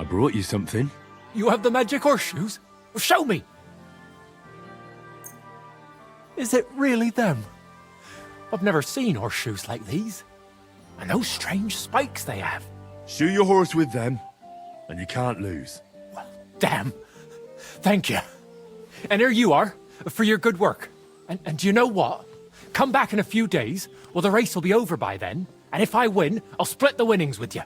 I brought you something. You have the magic horseshoes? Show me! Is it really them? I've never seen horseshoes like these. And those strange spikes they have. Shoe your horse with them, and you can't lose. Well, damn. Thank you. And here you are, for your good work. And do you know what? Come back in a few days, well, the race will be over by then, and if I win, I'll split the winnings with you.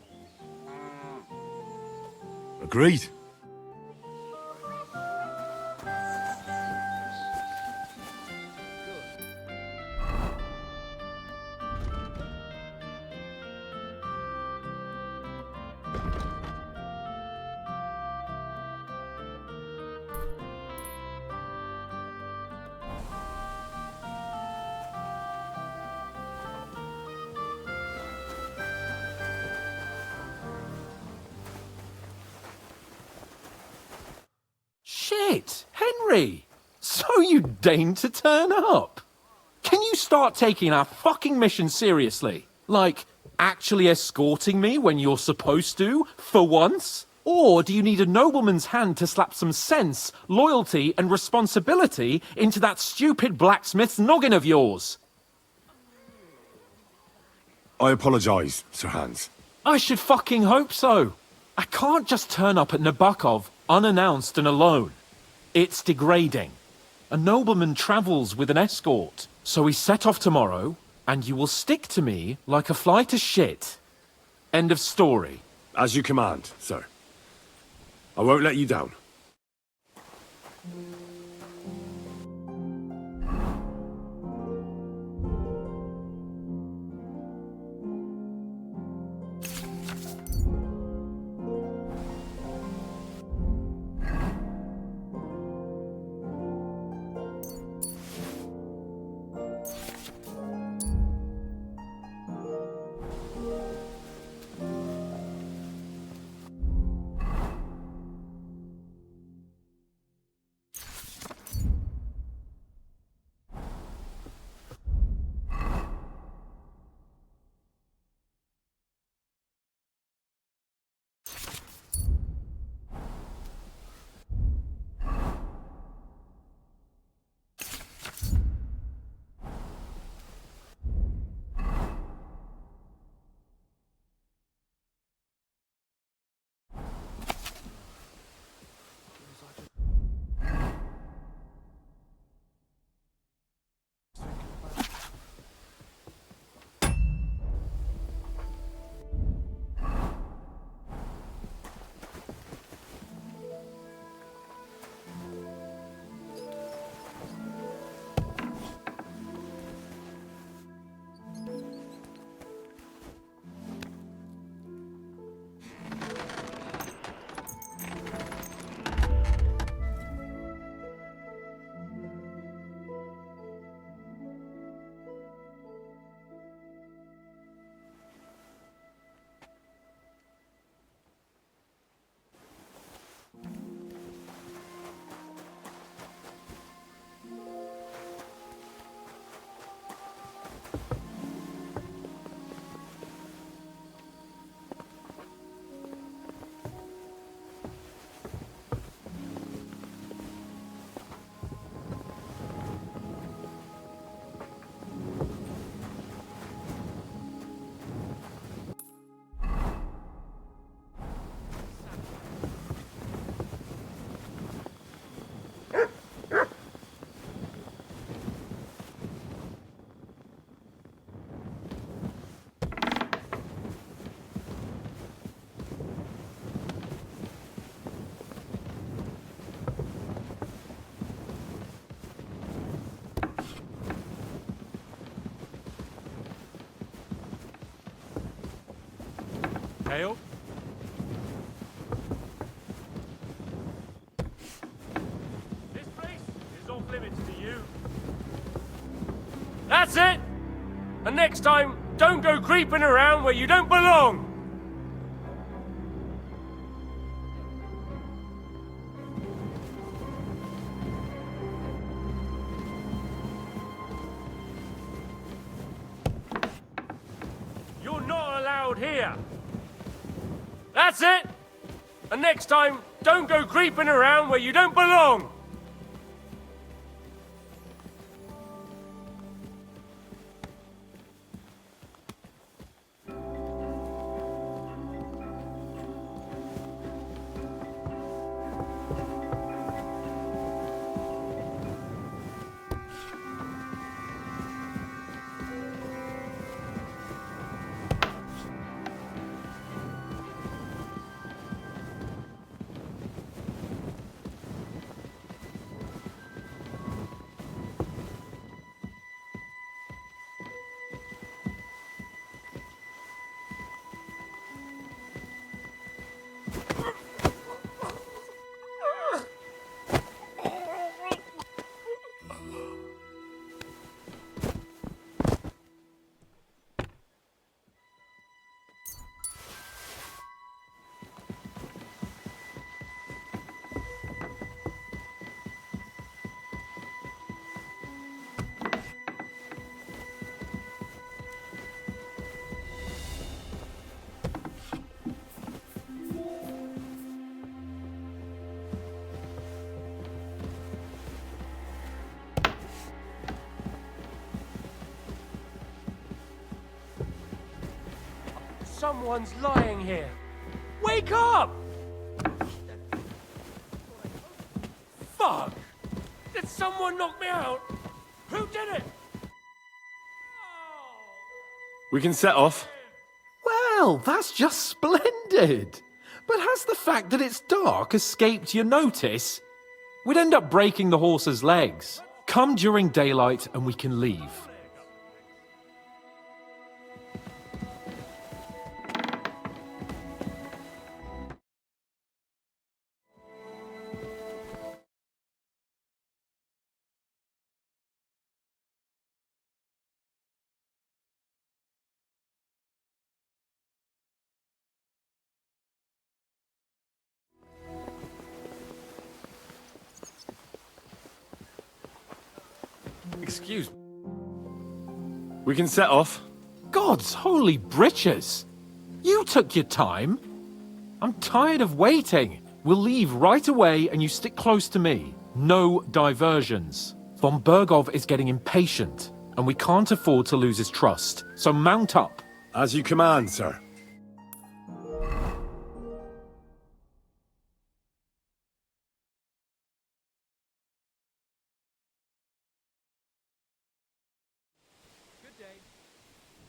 Agreed. Shit, Henry! So you deigned to turn up? Can you start taking our fucking mission seriously? Like, actually escorting me when you're supposed to, for once? Or do you need a nobleman's hand to slap some sense, loyalty, and responsibility into that stupid blacksmith's noggin of yours? I apologise, Sir Hans. I should fucking hope so. I can't just turn up at Nabokov unannounced and alone. It's degrading. A nobleman travels with an escort, so we set off tomorrow, and you will stick to me like a fly to shit. End of story. As you command, sir. I won't let you down. Hail? This place is off limits to you. That's it! And next time, don't go creeping around where you don't belong! You're not allowed here! That's it! And next time, don't go creeping around where you don't belong! Someone's lying here. Wake up! Fuck! Did someone knock me out? Who did it? We can set off. Well, that's just splendid. But has the fact that it's dark escaped your notice? We'd end up breaking the horse's legs. Come during daylight and we can leave. Excuse me. We can set off. God's holy britches! You took your time. I'm tired of waiting. We'll leave right away and you stick close to me. No diversions. Von Bergov is getting impatient, and we can't afford to lose his trust. So mount up. As you command, sir.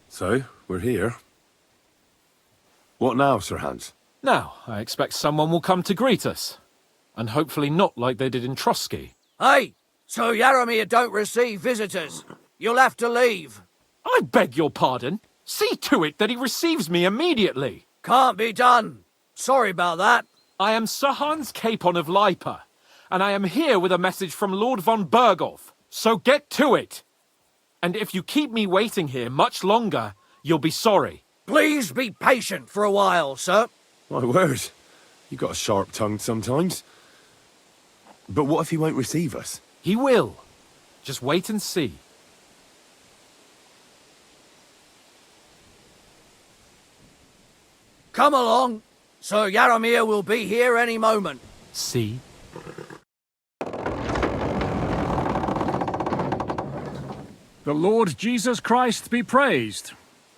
So, we're here. What now, Sir Hans? Now, I expect someone will come to greet us. And hopefully not like they did in Trotsky. Hey! So Yaromir don't receive visitors. You'll have to leave. I beg your pardon. See to it that he receives me immediately. Can't be done. Sorry about that. I am Sir Hans Capon of Lipa, and I am here with a message from Lord von Bergov. So get to it. And if you keep me waiting here much longer, you'll be sorry. Please be patient for a while, sir. My word. You got a sharp tongue sometimes. But what if he won't receive us? He will. Just wait and see. Come along. Sir Yaromir will be here any moment. See? The Lord Jesus Christ be praised.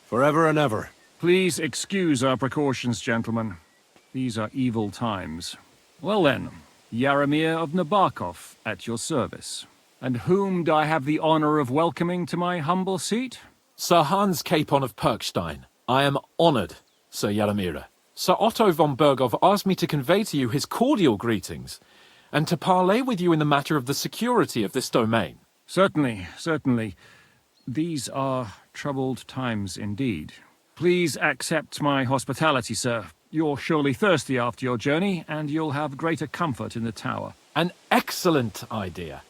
Forever and ever. Please excuse our precautions, gentlemen. These are evil times. Well then, Yaromir of Nabokov at your service. And whom do I have the honor of welcoming to my humble seat? Sir Hans Capon of Perkstein. I am honored, Sir Yaromir. Sir Otto von Bergov asked me to convey to you his cordial greetings, and to parley with you in the matter of the security of this domain. Certainly, certainly. These are troubled times indeed. Please accept my hospitality, sir. You're surely thirsty after your journey, and you'll have greater comfort in the tower. An excellent idea.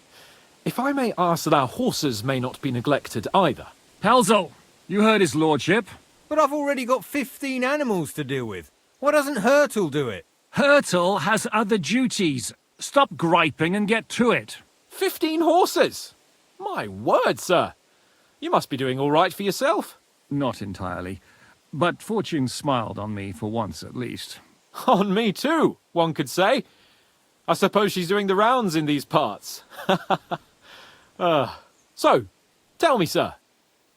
If I may ask that our horses may not be neglected either. Palzel, you heard his lordship. But I've already got 15 animals to deal with. Why doesn't Hurtle do it? Hurtle has other duties. Stop griping and get to it. 15 horses! My word, sir. You must be doing all right for yourself. Not entirely. But fortune smiled on me for once at least. On me too, one could say. I suppose she's doing the rounds in these parts. So, tell me, sir,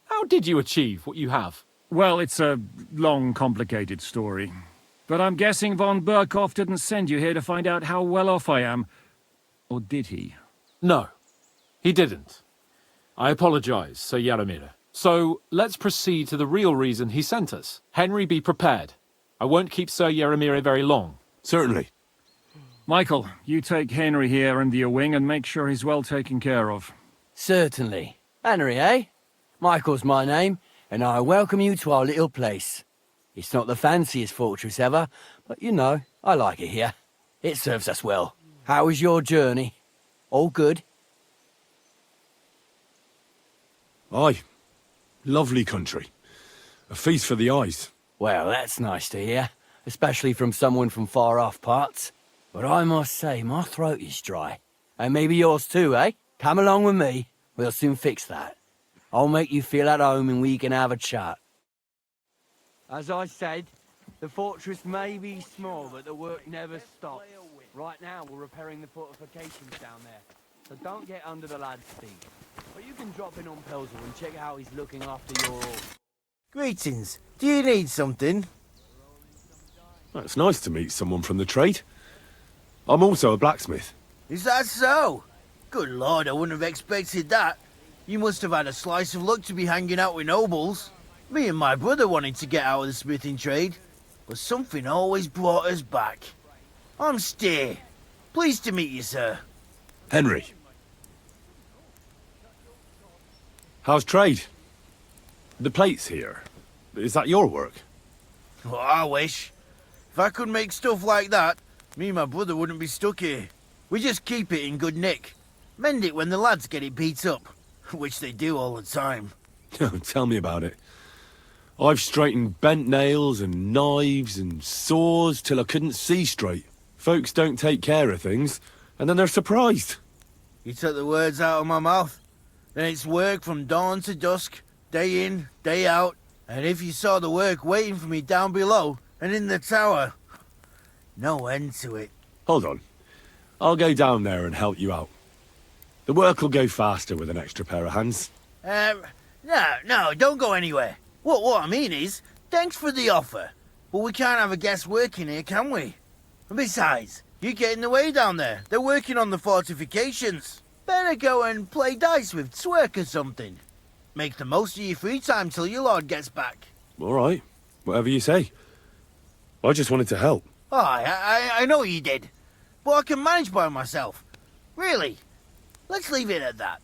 how did you achieve what you have? Well, it's a long, complicated story. But I'm guessing von Burkhoff didn't send you here to find out how well off I am. Or did he? No, he didn't. I apologize, Sir Jaromir. So, let's proceed to the real reason he sent us. Henry, be prepared. I won't keep Sir Jaromir very long. Certainly. Michael, you take Henry here in the wing and make sure he's well taken care of. Certainly. Henry, eh? Michael's my name, and I welcome you to our little place. It's not the fanciest fortress ever, but you know, I like it here. It serves us well. How was your journey? All good? Aye. Lovely country. A feast for the eyes. Well, that's nice to hear, especially from someone from far-off parts. But I must say, my throat is dry. And maybe yours too, eh? Come along with me. We'll soon fix that. I'll make you feel at home and we can have a chat. As I said, the fortress may be small, but the work never stops. Right now, we're repairing the fortifications down there, so don't get under the lad's feet. But you can drop in on Pelzer and check how he's looking after your all. Greetings. Do you need something? Well, it's nice to meet someone from the trade. I'm also a blacksmith. Is that so? Good lord, I wouldn't have expected that. You must have had a slice of luck to be hanging out with nobles. Me and my brother wanted to get out of the smithing trade, but something always brought us back. I'm Steer. Pleased to meet you, sir. Henry. How's trade? The plates here. Is that your work? Well, I wish. If I could make stuff like that, me and my brother wouldn't be stuck here. We just keep it in good nick. Mend it when the lads get it beat up, which they do all the time. Tell me about it. I've straightened bent nails and knives and saws till I couldn't see straight. Folks don't take care of things, and then they're surprised. You took the words out of my mouth. Then it's work from dawn to dusk, day in, day out. And if you saw the work waiting for me down below and in the tower, no end to it. Hold on. I'll go down there and help you out. The work will go faster with an extra pair of hands. No, don't go anywhere. What I mean is, thanks for the offer. But we can't have a guest working here, can we? And besides, you get in the way down there. They're working on the fortifications. Better go and play dice with Twerk or something. Make the most of your free time till your lord gets back. All right. Whatever you say. I just wanted to help. Oh, I know you did. But I can manage by myself. Really. Let's leave it at that.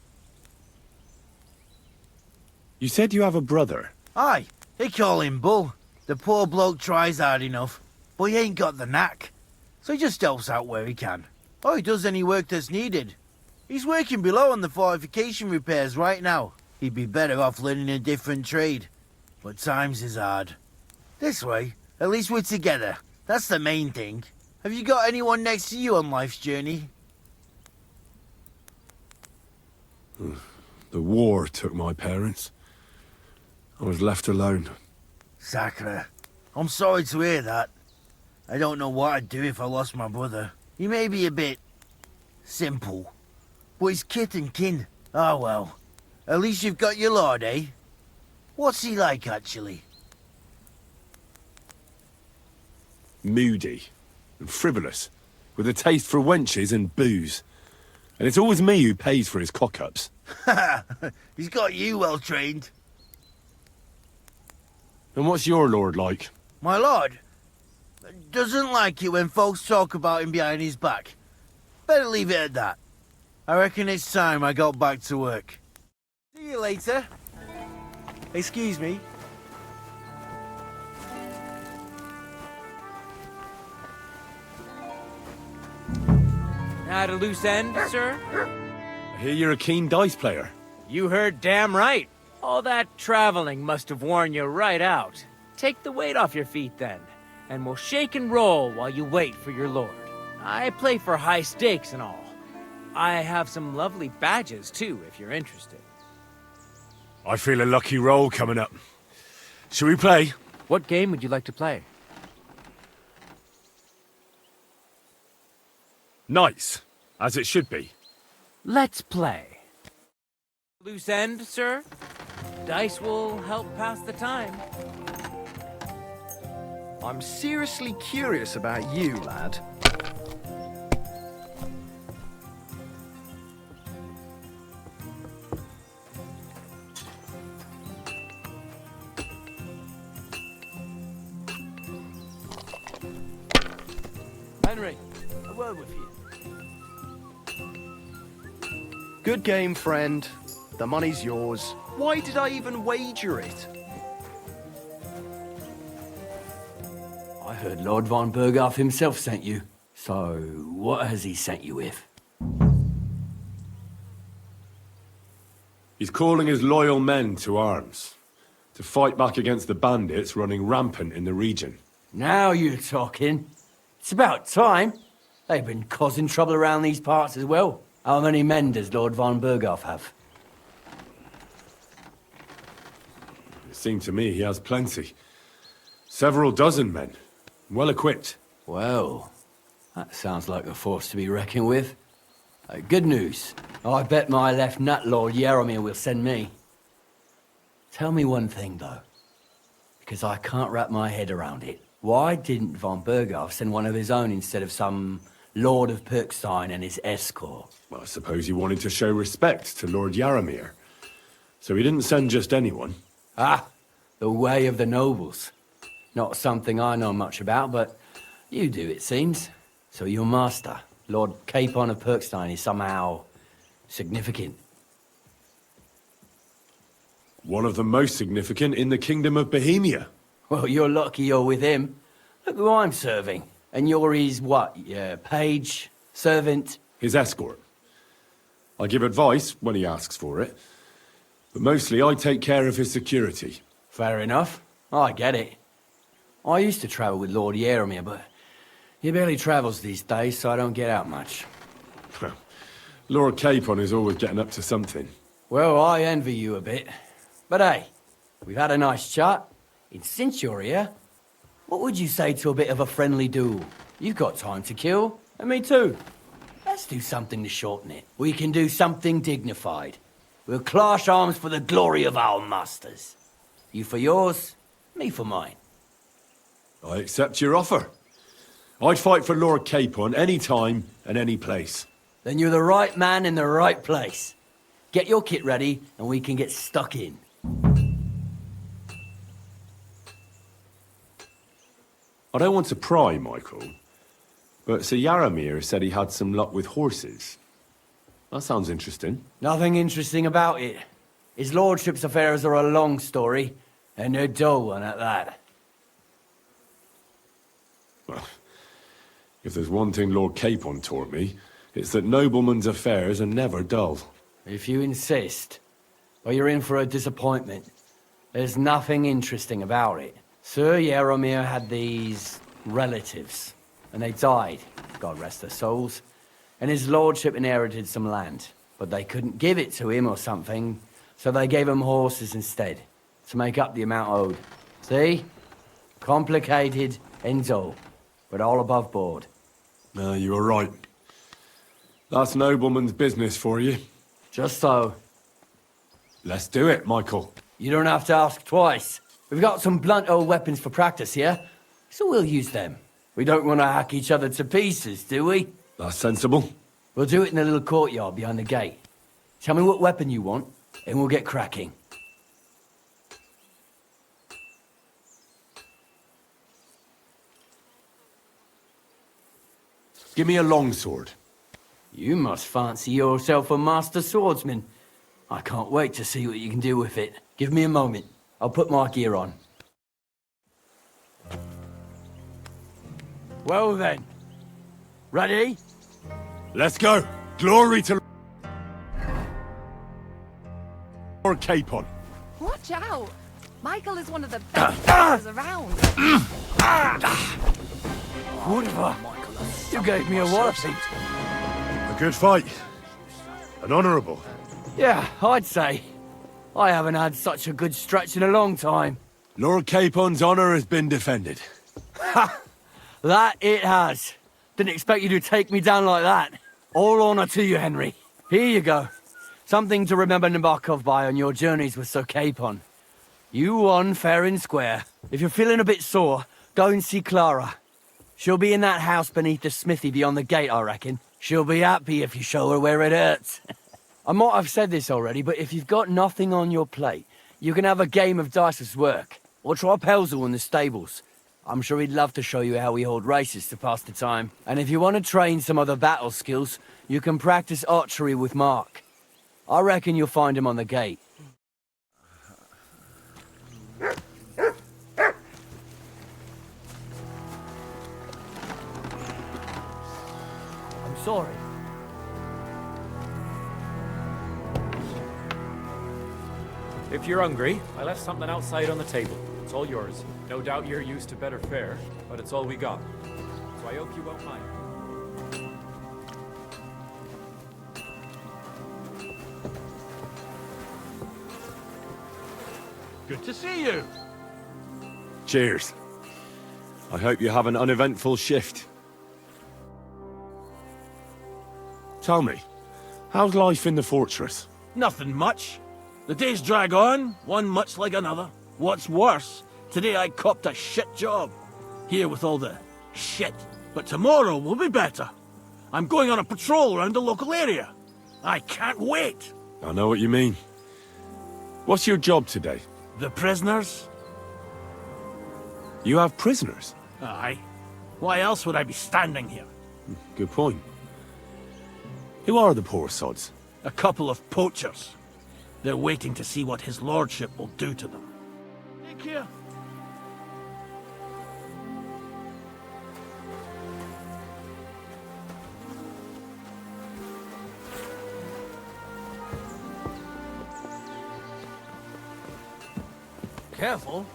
You said you have a brother. Aye, they call him Bull. The poor bloke tries hard enough, but he ain't got the knack. So he just helps out where he can. Or he does any work that's needed. He's working below on the fortification repairs right now. He'd be better off learning a different trade. But times is hard. This way, at least we're together. That's the main thing. Have you got anyone next to you on life's journey? The war took my parents. I was left alone. Sacre. I'm sorry to hear that. I don't know what I'd do if I lost my brother. He may be a bit... simple. But he's kith and kin. Ah well. At least you've got your lord, eh? What's he like, actually? Moody and frivolous, with a taste for wenches and booze. And it's always me who pays for his cock-ups. He's got you well trained. And what's your lord like? My lord doesn't like it when folks talk about him behind his back. Better leave it at that. I reckon it's time I got back to work. See you later. Excuse me. At a loose end, sir? I hear you're a keen dice player. You heard damn right. All that traveling must have worn you right out. Take the weight off your feet then, and we'll shake and roll while you wait for your lord. I play for high stakes and all. I have some lovely badges too, if you're interested. I feel a lucky roll coming up. Shall we play? What game would you like to play? Nice, as it should be. Let's play. Loose end, sir? Dice will help pass the time. I'm seriously curious about you, lad. Henry, a word with you. Good game, friend. The money's yours. Why did I even wager it? I heard Lord von Berghoff himself sent you. So, what has he sent you with? He's calling his loyal men to arms, to fight back against the bandits running rampant in the region. Now you're talking. It's about time. They've been causing trouble around these parts as well. How many men does Lord von Berghoff have? It seemed to me he has plenty. Several dozen men, well equipped. Well, that sounds like a force to be reckoned with. Good news. I bet my left nut Lord Yaromir will send me. Tell me one thing, though, because I can't wrap my head around it. Why didn't von Berghoff send one of his own instead of some Lord of Pirkstein and his escort? Well, I suppose he wanted to show respect to Lord Yaromir. So he didn't send just anyone. Ah, the way of the nobles. Not something I know much about, but you do, it seems. So your master, Lord Capon of Pirkstein, is somehow significant. One of the most significant in the Kingdom of Bohemia. Well, you're lucky you're with him. Look who I'm serving. And you're his, what, page, servant? His escort. I give advice when he asks for it. But mostly I take care of his security. Fair enough. I get it. I used to travel with Lord Yaromir, but he barely travels these days, so I don't get out much. Lord Capon is always getting up to something. Well, I envy you a bit. But hey, we've had a nice chat. And since you're here, what would you say to a bit of a friendly duel? You've got time to kill, and me too. Let's do something to shorten it. We can do something dignified. We'll clash arms for the glory of our masters. You for yours, me for mine. I accept your offer. I'd fight for Lord Capon any time and any place. Then you're the right man in the right place. Get your kit ready, and we can get stuck in. I don't want to pry, Michael, but Sir Yaromir said he had some luck with horses. That sounds interesting. Nothing interesting about it. His lordship's affairs are a long story, and they're dull one at that. Well, if there's one thing Lord Capon taught me, it's that noblemen's affairs are never dull. If you insist, well, you're in for a disappointment. There's nothing interesting about it. Sir Yaromir had these relatives, and they died, God rest their souls, and his lordship inherited some land, but they couldn't give it to him or something, so they gave him horses instead, to make up the amount owed. See? Complicated and dull, but all above board. No, you were right. That's nobleman's business for you. Just so. Let's do it, Michael. You don't have to ask twice. We've got some blunt old weapons for practice here, so we'll use them. We don't want to hack each other to pieces, do we? That's sensible. We'll do it in the little courtyard behind the gate. Tell me what weapon you want, and we'll get cracking. Give me a longsword. You must fancy yourself a master swordsman. I can't wait to see what you can do with it. Give me a moment. I'll put my gear on. Well then. Ready? Let's go. Glory to Lord Capon. Watch out! Michael is one of the best fighters around. Whatever. You gave me a walloping. A good fight. An honourable. Yeah, I'd say. I haven't had such a good stretch in a long time. Lord Capon's honour has been defended. Ha! That it has. Didn't expect you to take me down like that. All honor to you, Henry. Here you go. Something to remember Nabokov by on your journeys with Sir Capon. You won fair and square. If you're feeling a bit sore, go and see Clara. She'll be in that house beneath the smithy beyond the gate, I reckon. She'll be happy if you show her where it hurts. I might have said this already, but if you've got nothing on your plate, you can have a game of dice's work. Or try Pelzel in the stables. I'm sure he'd love to show you how we hold races to pass the time. And if you want to train some other battle skills, you can practice archery with Mark. I reckon you'll find him on the gate. I'm sorry. If you're hungry, I left something outside on the table. It's all yours. No doubt you're used to better fare, but it's all we got. So I hope you won't mind. Good to see you. Cheers. I hope you have an uneventful shift. Tell me, how's life in the fortress? Nothing much. The days drag on, one much like another. What's worse, today I copped a shit job. Here with all the shit. But tomorrow will be better. I'm going on a patrol around the local area. I can't wait. I know what you mean. What's your job today? The prisoners? You have prisoners? Aye. Why else would I be standing here? Good point. Who are the poor sods? A couple of poachers. They're waiting to see what his lordship will do to them. Take care. Careful.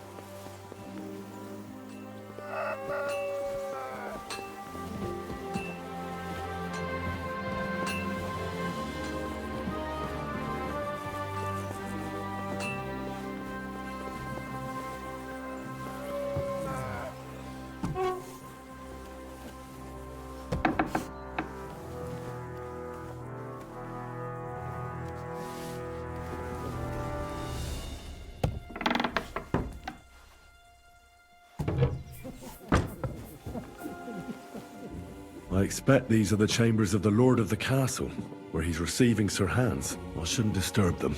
I expect these are the chambers of the Lord of the Castle, where he's receiving Sir Hans. I shouldn't disturb them.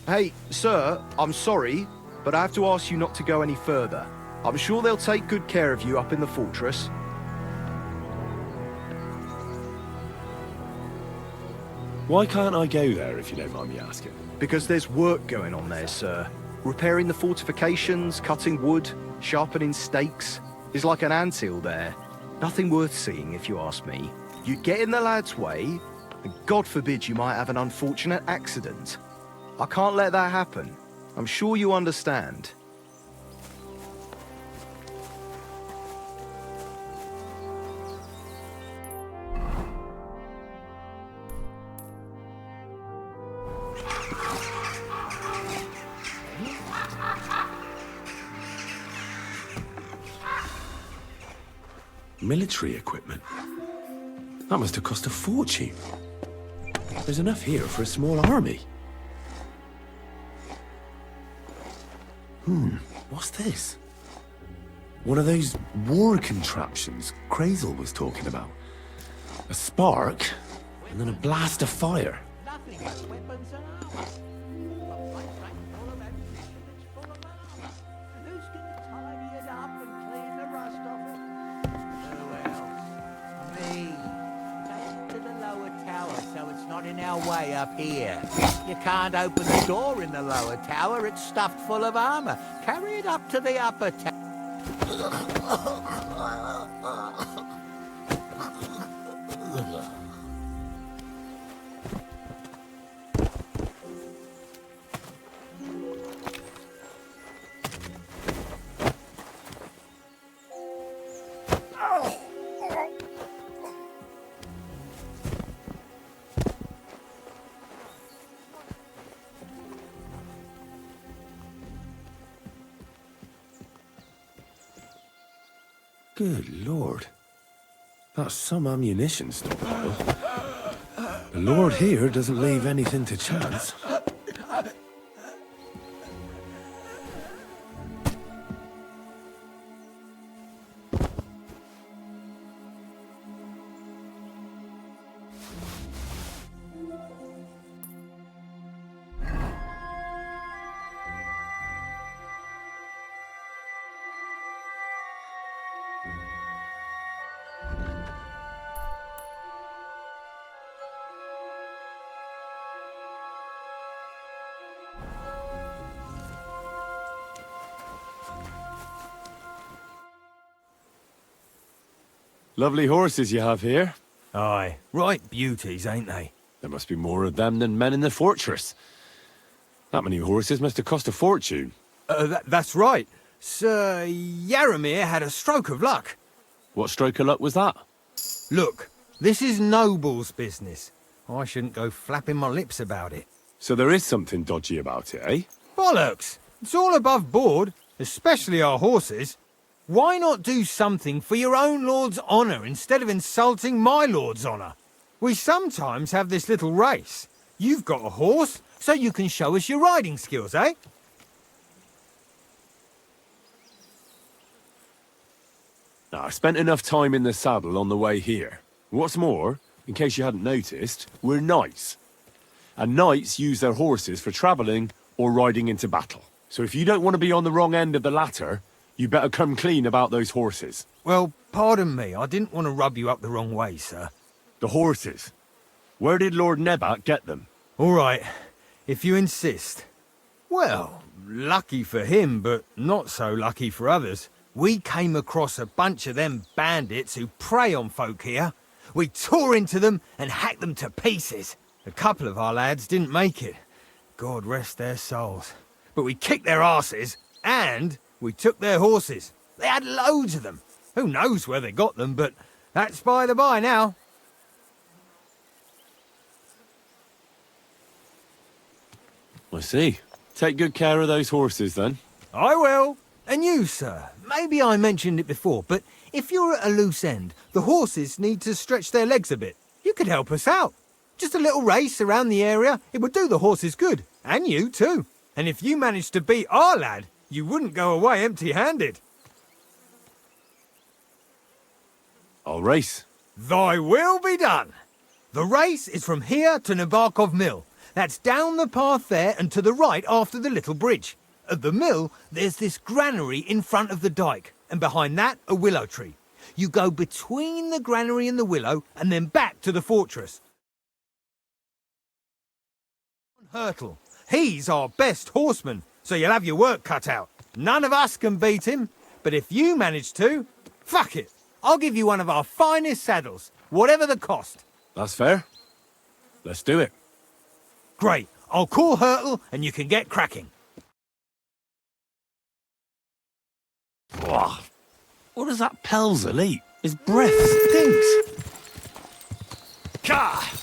Hey, sir, I'm sorry, but I have to ask you not to go any further. I'm sure they'll take good care of you up in the fortress. Why can't I go there, if you don't mind me asking? Because there's work going on there, sir. Repairing the fortifications, cutting wood, sharpening stakes. It's like an anthill there. Nothing worth seeing, if you ask me. You get in the lad's way, and God forbid you might have an unfortunate accident. I can't let that happen. I'm sure you understand. Military equipment? That must have cost a fortune. There's enough here for a small army. What's this? One of those war contraptions Crazel was talking about. A spark, and then a blast of fire. Nothing but weapons and arms. A flat rack full of ammunition that's full of armor. And who's going to tidy it up and clean the rust off it? Who else? Me. our way up here. You can't open the door in the lower tower. It's stuffed full of armor. Carry it up to the upper tower. Good lord. That's some ammunition stockpile. The lord here doesn't leave anything to chance. Lovely horses you have here. Aye, right beauties, ain't they? There must be more of them than men in the fortress. That many horses must have cost a fortune. That's right. Sir Yaramir had a stroke of luck. What stroke of luck was that? Look, this is noble's business. I shouldn't go flapping my lips about it. So there is something dodgy about it, eh? Bollocks! It's all above board, especially our horses. Why not do something for your own lord's honour instead of insulting my lord's honour? We sometimes have this little race. You've got a horse, so you can show us your riding skills, eh? Now, I spent enough time in the saddle on the way here. What's more, in case you hadn't noticed, we're knights. And knights use their horses for travelling or riding into battle. So if you don't want to be on the wrong end of the latter, you better come clean about those horses. Well, pardon me, I didn't want to rub you up the wrong way, sir. The horses? Where did Lord Nebat get them? All right, if you insist. Well, lucky for him, but not so lucky for others. We came across a bunch of them bandits who prey on folk here. We tore into them and hacked them to pieces. A couple of our lads didn't make it. God rest their souls. But we kicked their asses, and we took their horses. They had loads of them. Who knows where they got them, but that's by the by now. I see. Take good care of those horses, then. I will. And you, sir. Maybe I mentioned it before, but if you're at a loose end, the horses need to stretch their legs a bit. You could help us out. Just a little race around the area. It would do the horses good. And you, too. And if you managed to beat our lad, you wouldn't go away empty-handed. I'll race. Thy will be done. The race is from here to Nabarkov Mill. That's down the path there and to the right after the little bridge. At the mill, there's this granary in front of the dike, and behind that, a willow tree. You go between the granary and the willow, and then back to the fortress. Hurtle. He's our best horseman, so you'll have your work cut out. None of us can beat him, but if you manage to, fuck it. I'll give you one of our finest saddles, whatever the cost. That's fair. Let's do it. Great. I'll call Hurtle, and you can get cracking. What does that Pelzel eat? His breath stinks. Ka!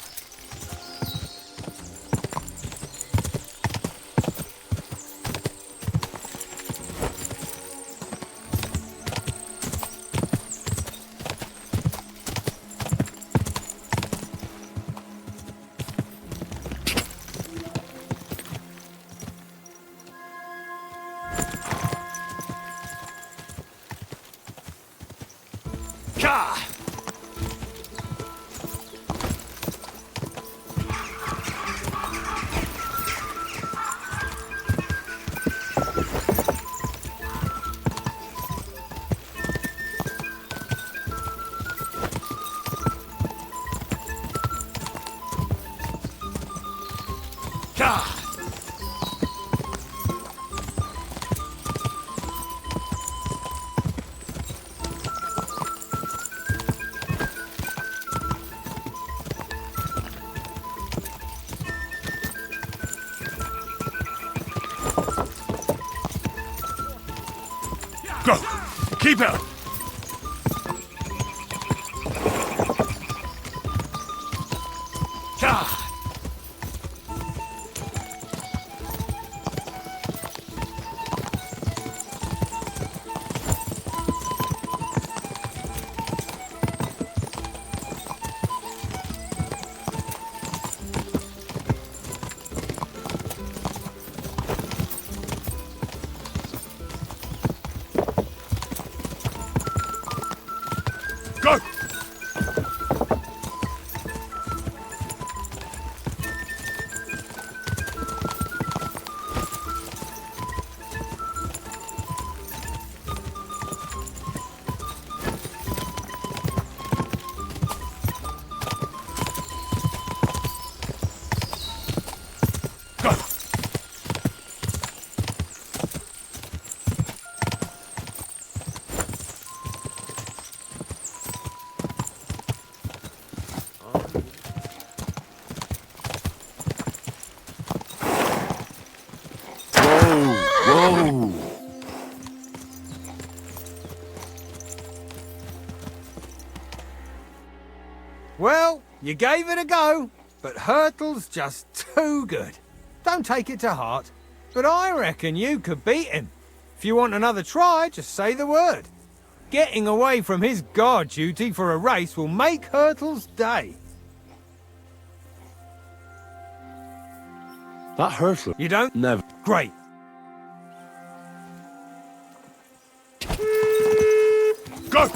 Go! Keep it! Ah! Go! Whoa! Well, you gave it a go, but Hurtle's just too good. Don't take it to heart, but I reckon you could beat him. If you want another try, just say the word. Getting away from his guard duty for a race will make Hurtle's day. That Hurtle. You don't? Never. Great. Go!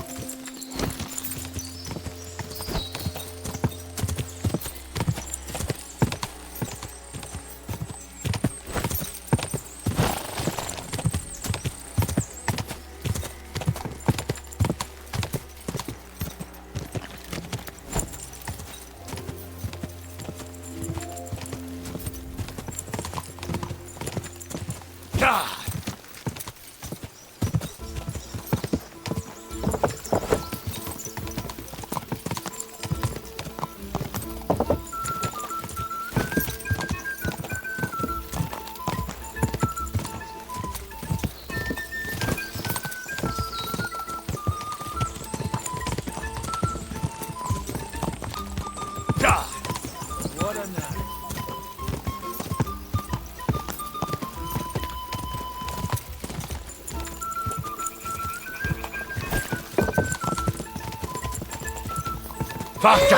Faster!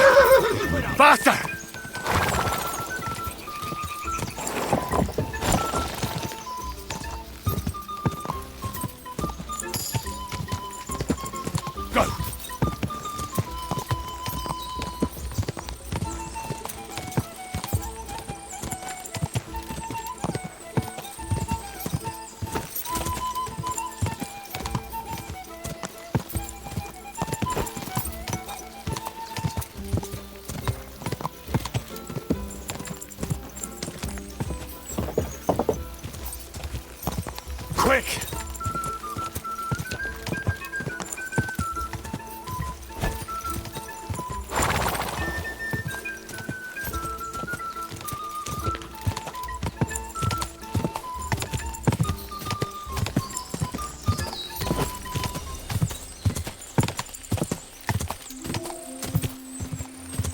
Faster! Go! Quick!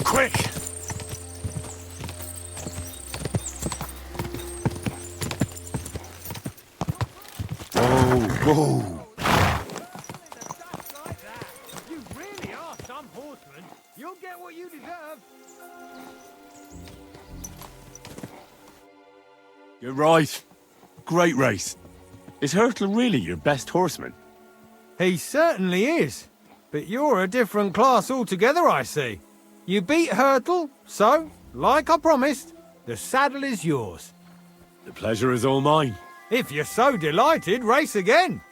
Quick! Whoa! You really are some horseman. You'll get what you deserve. You're right. Great race. Is Hurtle really your best horseman? He certainly is. But you're a different class altogether, I see. You beat Hurtle, so, like I promised, the saddle is yours. The pleasure is all mine. If you're so delighted, race again.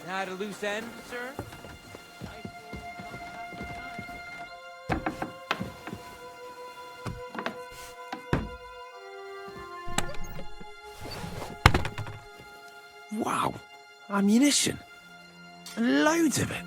Now at a loose end, sir? Wow, ammunition. Loads of it.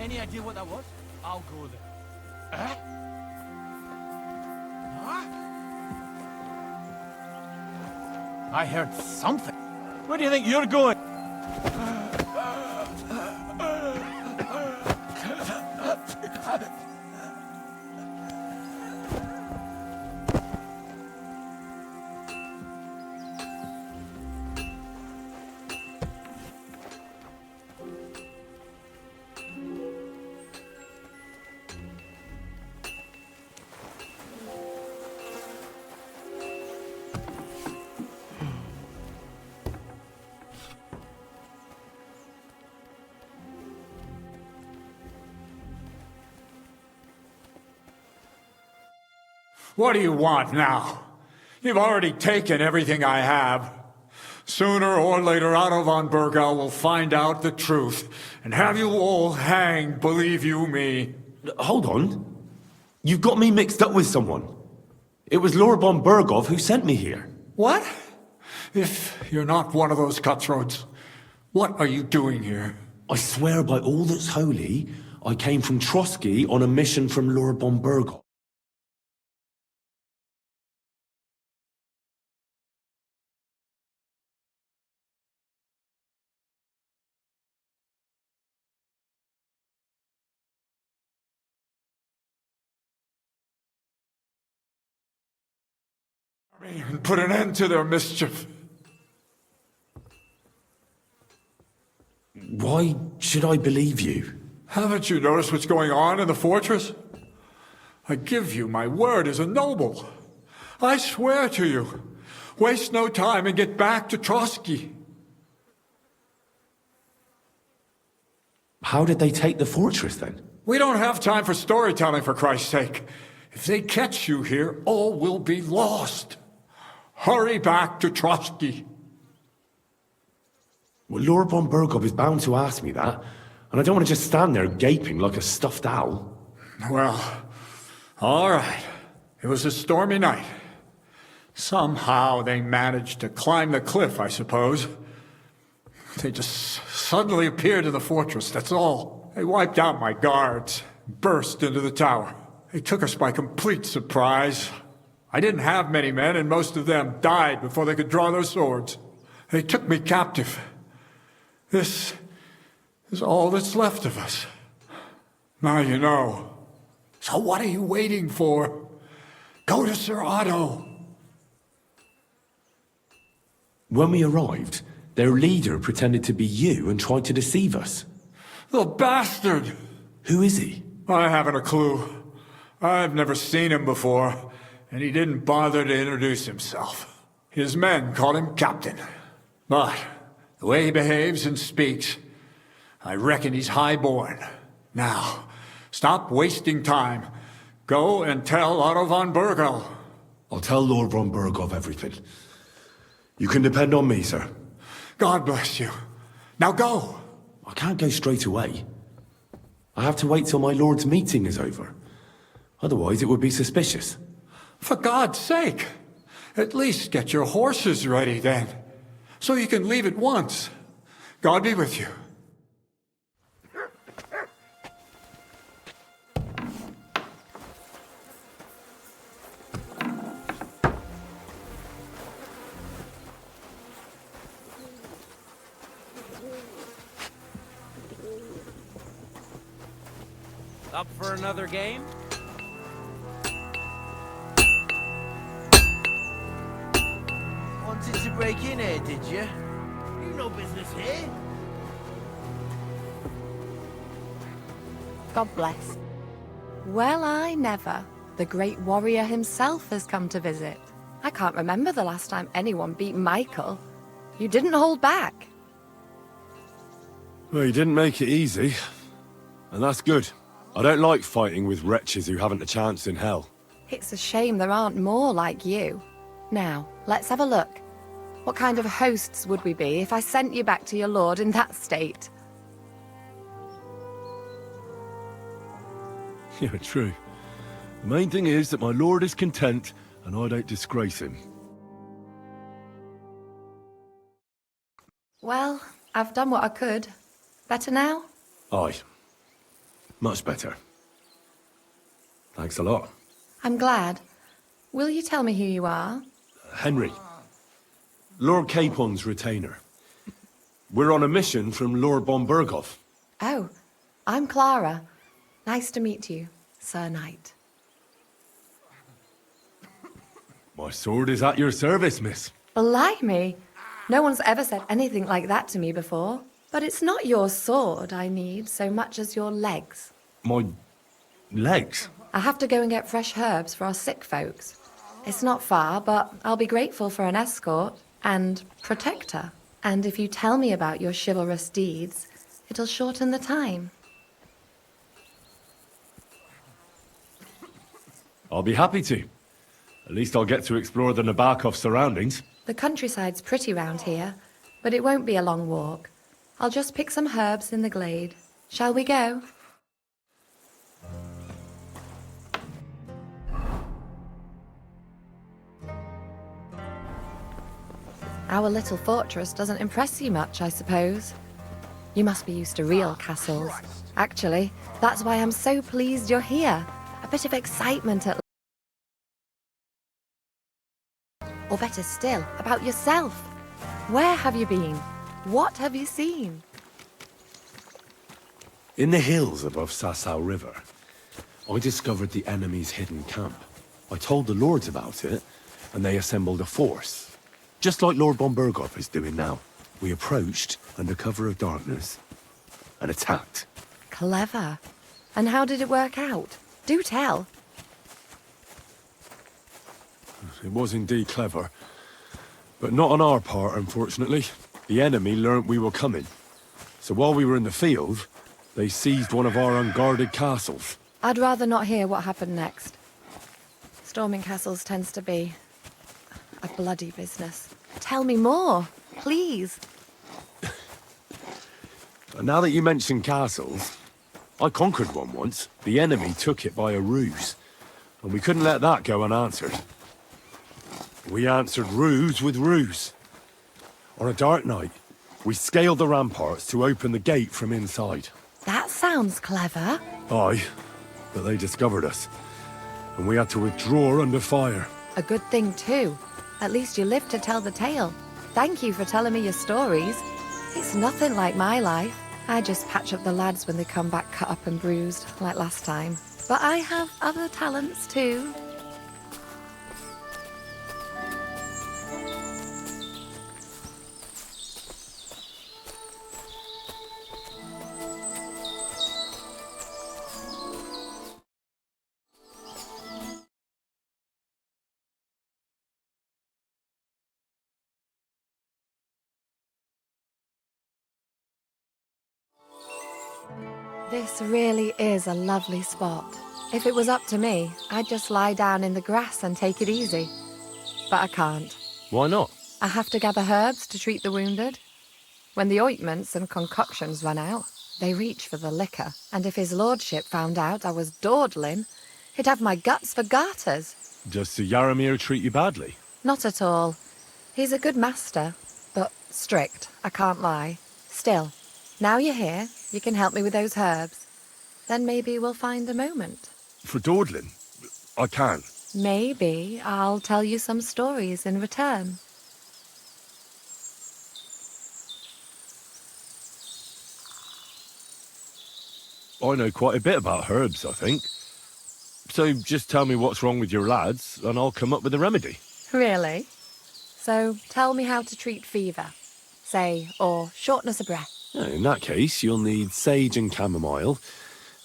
Any idea what that was? I'll go there. Huh? I heard something. Where do you think you're going? What do you want now? You've already taken everything I have. Sooner or later, Otto von Bergau will find out the truth and have you all hanged, believe you me. Hold on. You've got me mixed up with someone. It was Lord von Bergov who sent me here. What? If you're not one of those cutthroats, what are you doing here? I swear by all that's holy, I came from Trotsky on a mission from Lord von Bergov. And put an end to their mischief. Why should I believe you? Haven't you noticed what's going on in the fortress? I give you my word as a noble. I swear to you, waste no time and get back to Trotsky. How did they take the fortress then? We don't have time for storytelling, for Christ's sake. If they catch you here, all will be lost. Hurry back to Trotsky. Well, Lord von Bergov is bound to ask me that, and I don't want to just stand there gaping like a stuffed owl. Well, all right. It was a stormy night. Somehow they managed to climb the cliff, I suppose. They just suddenly appeared in the fortress, that's all. They wiped out my guards, burst into the tower. They took us by complete surprise. I didn't have many men, and most of them died before they could draw their swords. They took me captive. This is all that's left of us. Now you know. So what are you waiting for? Go to Sir Otto. When we arrived, their leader pretended to be you and tried to deceive us. The bastard! Who is he? I haven't a clue. I've never seen him before, and he didn't bother to introduce himself. His men call him Captain. But the way he behaves and speaks, I reckon he's high-born. Now, stop wasting time. Go and tell Otto von Bergau. I'll tell Lord von Bergov everything. You can depend on me, sir. God bless you. Now go. I can't go straight away. I have to wait till my lord's meeting is over. Otherwise, it would be suspicious. For God's sake, at least get your horses ready then, so you can leave at once. God be with you. Up for another game? Wanted to break in here, did you? You no business here. God bless. Well, I never. The great warrior himself has come to visit. I can't remember the last time anyone beat Michael. You didn't hold back. Well, you didn't make it easy. And that's good. I don't like fighting with wretches who haven't a chance in hell. It's a shame there aren't more like you. Now, let's have a look. What kind of hosts would we be if I sent you back to your lord in that state? Yeah, true. The main thing is that my lord is content and I don't disgrace him. Well, I've done what I could. Better now? Aye. Much better. Thanks a lot. I'm glad. Will you tell me who you are? Henry. Lord Capon's retainer. We're on a mission from Lord von Berghoff. Oh, I'm Clara. Nice to meet you, Sir Knight. My sword is at your service, miss. Blimey! No one's ever said anything like that to me before. But it's not your sword I need so much as your legs. My legs? I have to go and get fresh herbs for our sick folks. It's not far, but I'll be grateful for an escort and protector. And if you tell me about your chivalrous deeds, it'll shorten the time. I'll be happy to. At least I'll get to explore the Nabokov surroundings. The countryside's pretty round here, but it won't be a long walk. I'll just pick some herbs in the glade. Shall we go? Our little fortress doesn't impress you much, I suppose. You must be used to real castles. Actually, that's why I'm so pleased you're here. A bit of excitement at... Or better still, about yourself. Where have you been? What have you seen? In the hills above Sasau River, I discovered the enemy's hidden camp. I told the lords about it, and they assembled a force. Just like Lord von Berghoff is doing now. We approached under cover of darkness and attacked. Clever. And how did it work out? Do tell. It was indeed clever. But not on our part, unfortunately. The enemy learnt we were coming. So while we were in the field, they seized one of our unguarded castles. I'd rather not hear what happened next. Storming castles tends to be a bloody business. Tell me more, please. Now that you mention castles, I conquered one once. The enemy took it by a ruse, and we couldn't let that go unanswered. We answered ruse with ruse. On a dark night, we scaled the ramparts to open the gate from inside. That sounds clever. Aye, but they discovered us, and we had to withdraw under fire. A good thing too. At least you lived to tell the tale. Thank you for telling me your stories. It's nothing like my life. I just patch up the lads when they come back cut up and bruised, like last time. But I have other talents too. This really is a lovely spot. If it was up to me, I'd just lie down in the grass and take it easy. But I can't. Why not? I have to gather herbs to treat the wounded. When the ointments and concoctions run out, they reach for the liquor. And if his lordship found out I was dawdling, he'd have my guts for garters. Does Sir Yaramir treat you badly? Not at all. He's a good master, but strict, I can't lie. Still, now you're here, you can help me with those herbs. Then maybe we'll find a moment. For dawdling? I can. Maybe I'll tell you some stories in return. I know quite a bit about herbs, I think. So just tell me what's wrong with your lads, and I'll come up with a remedy. Really? So tell me how to treat fever, say, or shortness of breath. In that case, you'll need sage and chamomile,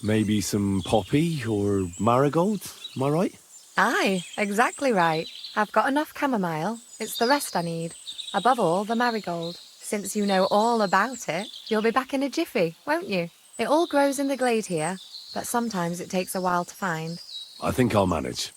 maybe some poppy or marigold, am I right? Aye, exactly right. I've got enough chamomile. It's the rest I need. Above all, the marigold. Since you know all about it, you'll be back in a jiffy, won't you? It all grows in the glade here, but sometimes it takes a while to find. I think I'll manage.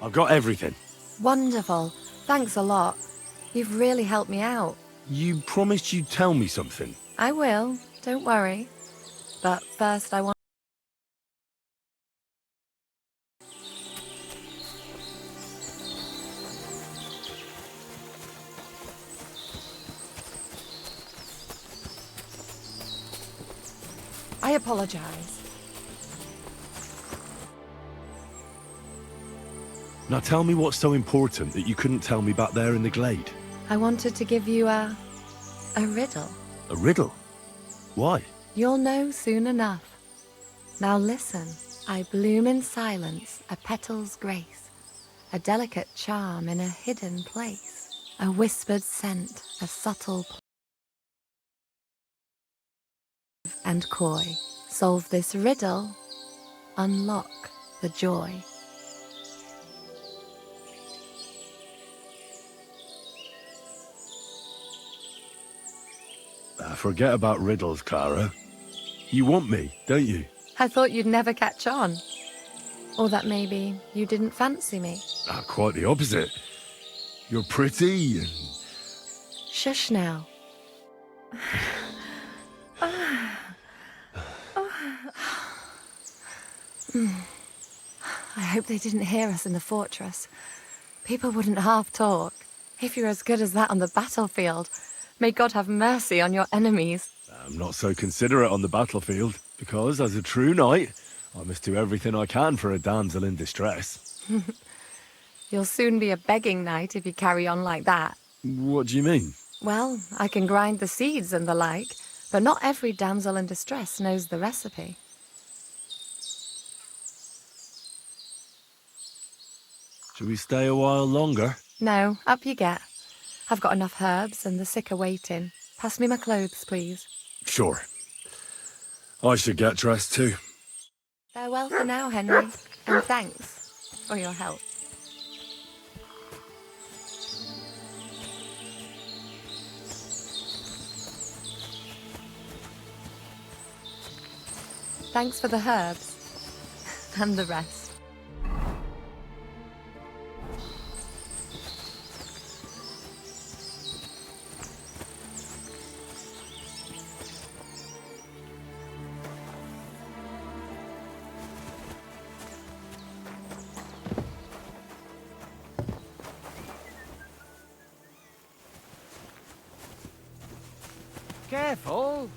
I've got everything. Wonderful. Thanks a lot. You've really helped me out. You promised you'd tell me something. I will, don't worry. But first I want... I apologize. Now tell me what's so important that you couldn't tell me back there in the glade. I wanted to give you a riddle. A riddle? Why? You'll know soon enough. Now listen. I bloom in silence, a petal's grace, a delicate charm in a hidden place, a whispered scent, a subtle and coy. Solve this riddle, unlock the joy. Forget about riddles, Clara. You want me, don't you? I thought you'd never catch on. Or that maybe you didn't fancy me. Quite the opposite. You're pretty and... Shush now. I hope they didn't hear us in the fortress. People wouldn't half talk. If you're as good as that on the battlefield, may God have mercy on your enemies. I'm not so considerate on the battlefield, because as a true knight, I must do everything I can for a damsel in distress. You'll soon be a begging knight if you carry on like that. What do you mean? Well, I can grind the seeds and the like, but not every damsel in distress knows the recipe. Should we stay a while longer? No, up you get. I've got enough herbs and the sick are waiting. Pass me my clothes, please. Sure. I should get dressed too. Farewell for now, Henry, and thanks for your help. Thanks for the herbs and the rest. Careful.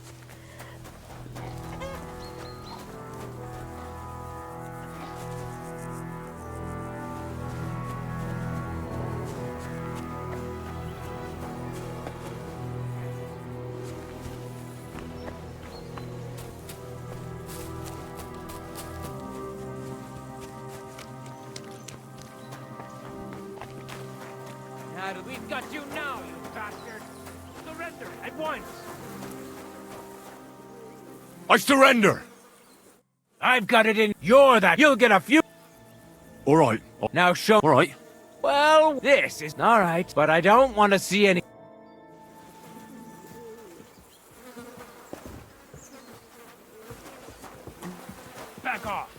We've got you now, you bastard! Surrender at once! I surrender! I've got it in. You're that. You'll get a few. All right. Now show. All right. Well, this is all right, but I don't want to see any. Back off.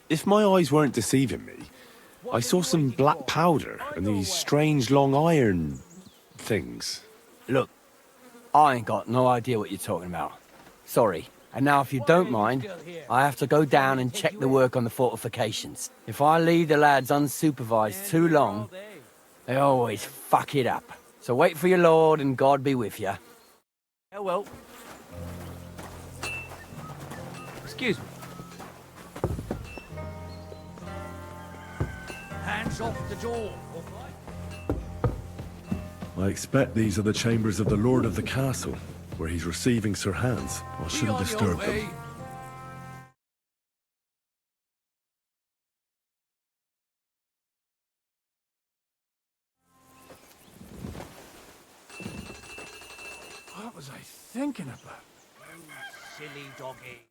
If my eyes weren't deceiving me, I saw some black powder and these strange long iron things. Look, I ain't got no idea what you're talking about. Sorry. And now, if you don't mind, I have to go down and check the work on the fortifications. If I leave the lads unsupervised too long, they always fuck it up. So wait for your lord and God be with you. Oh, well. Excuse me. Hands off the door. I expect these are the chambers of the Lord of the Castle, where he's receiving Sir Hans. I shouldn't disturb them. What was I thinking about? Silly doggy.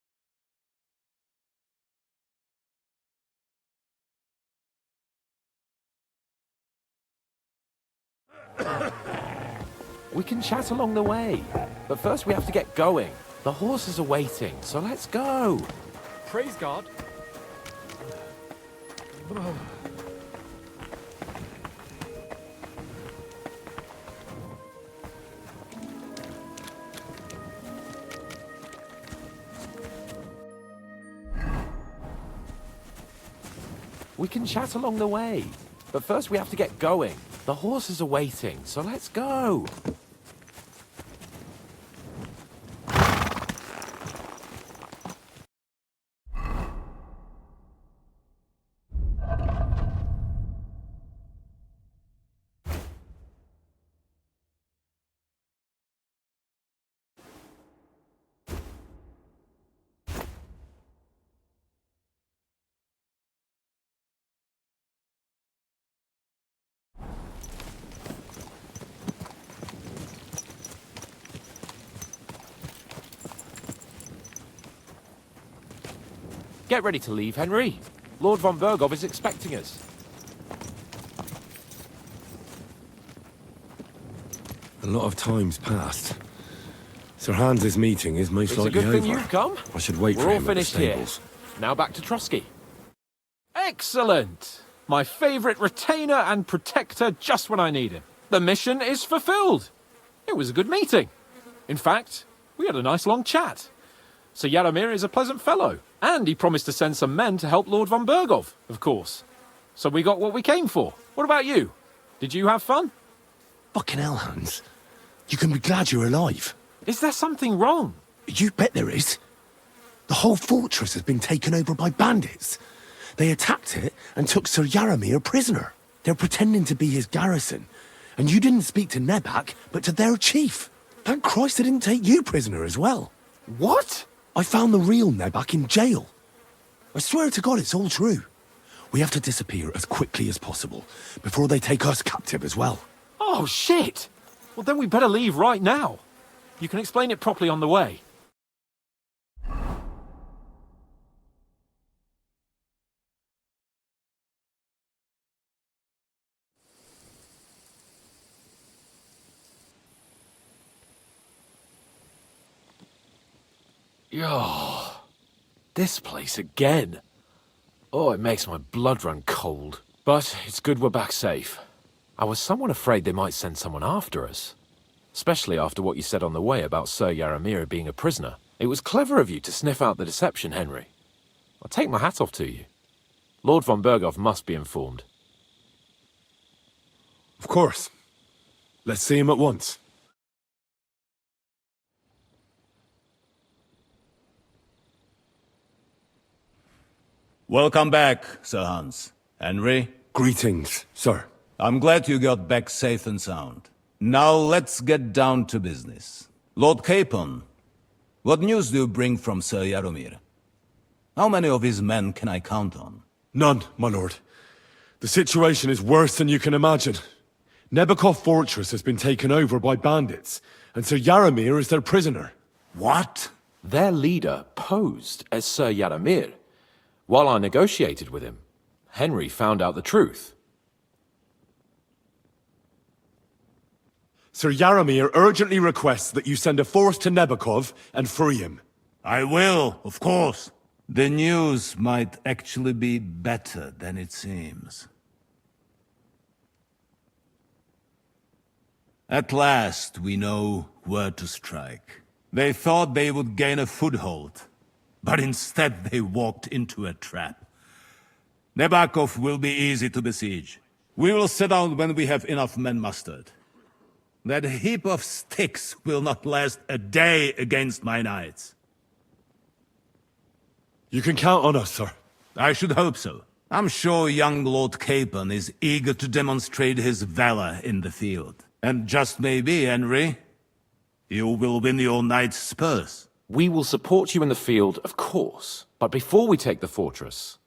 We can chat along the way, but first we have to get going. The horses are waiting, so let's go. Praise God. We can chat along the way, but first we have to get going. The horses are waiting, so let's go. Get ready to leave, Henry. Lord von Berghoff is expecting us. A lot of time's passed. Sir Hans's meeting is most It's a likely good over. thing you've come. I should wait for We're all him at the finished here. stables. Now back to Trotsky. Excellent! My favourite retainer and protector just when I need him. The mission is fulfilled. It was a good meeting. In fact, we had a nice long chat. Sir Jaromir is a pleasant fellow, and he promised to send some men to help Lord von Berghoff, of course. So we got what we came for. What about you? Did you have fun? Fucking hell, Hans. You can be glad you're alive. Is there something wrong? You bet there is. The whole fortress has been taken over by bandits. They attacked it and took Sir Jaromir prisoner. They're pretending to be his garrison. And you didn't speak to Nebak, but to their chief. Thank Christ they didn't take you prisoner as well. What? I found the real Nebak in jail. I swear to God it's all true. We have to disappear as quickly as possible, before they take us captive as well. Oh, shit! Well, then we better leave right now. You can explain it properly on the way. Yo, this place again. Oh, it makes my blood run cold. But it's good we're back safe. I was somewhat afraid they might send someone after us. Especially after what you said on the way about Sir Jaromir being a prisoner. It was clever of you to sniff out the deception, Henry. I'll take my hat off to you. Lord von Berghoff must be informed. Of course. Let's see him at once. Welcome back, Sir Hans. Henry? Greetings, sir. I'm glad you got back safe and sound. Now let's get down to business. Lord Capon, what news do you bring from Sir Jaromir? How many of his men can I count on? None, my lord. The situation is worse than you can imagine. Nebakov Fortress has been taken over by bandits, And Sir Yaramir is their prisoner. What? Their leader posed as Sir Yaramir. While I negotiated with him, Henry found out the truth. Sir Yaramir urgently requests that you send a force to Nebakov and free him. I will, of course. The news might actually be better than it seems. At last, we know where to strike. They thought they would gain a foothold, but instead they walked into a trap. Nebakov will be easy to besiege. We will set out when we have enough men mustered. That heap of sticks will not last a day against my knights. You can count on us, sir. I should hope so. I'm sure young Lord Capon is eager to demonstrate his valor in the field. And just maybe, Henry, you will win your knight's spurs. We will support you in the field, of course. But before we take the fortress,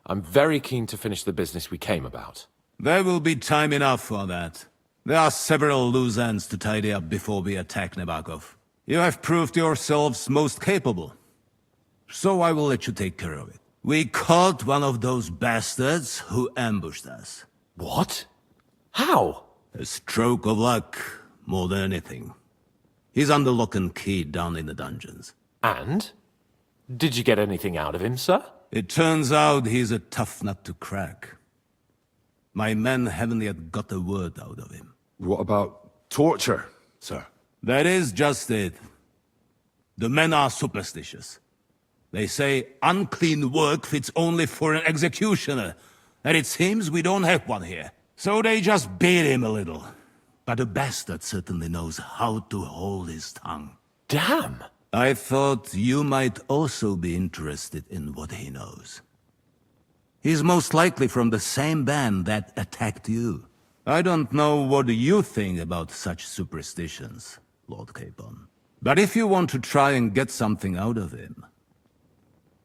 I'm very keen to finish the business we came about. There will be time enough for that. There are several loose ends to tidy up before we attack Nebakov. You have proved yourselves most capable. So I will let you take care of it. We caught one of those bastards who ambushed us. What? How? A stroke of luck, more than anything. He's under lock and key down in the dungeons. And? Did you get anything out of him, sir? It turns out he's a tough nut to crack. My men haven't yet got a word out of him. What about torture, sir? That is just it. The men are superstitious. They say unclean work fits only for an executioner, and it seems we don't have one here. So they just beat him a little. But the bastard certainly knows how to hold his tongue. Damn! I thought you might also be interested in what he knows. He's most likely from the same band that attacked you. I don't know what you think about such superstitions, Lord Capon. But if you want to try and get something out of him,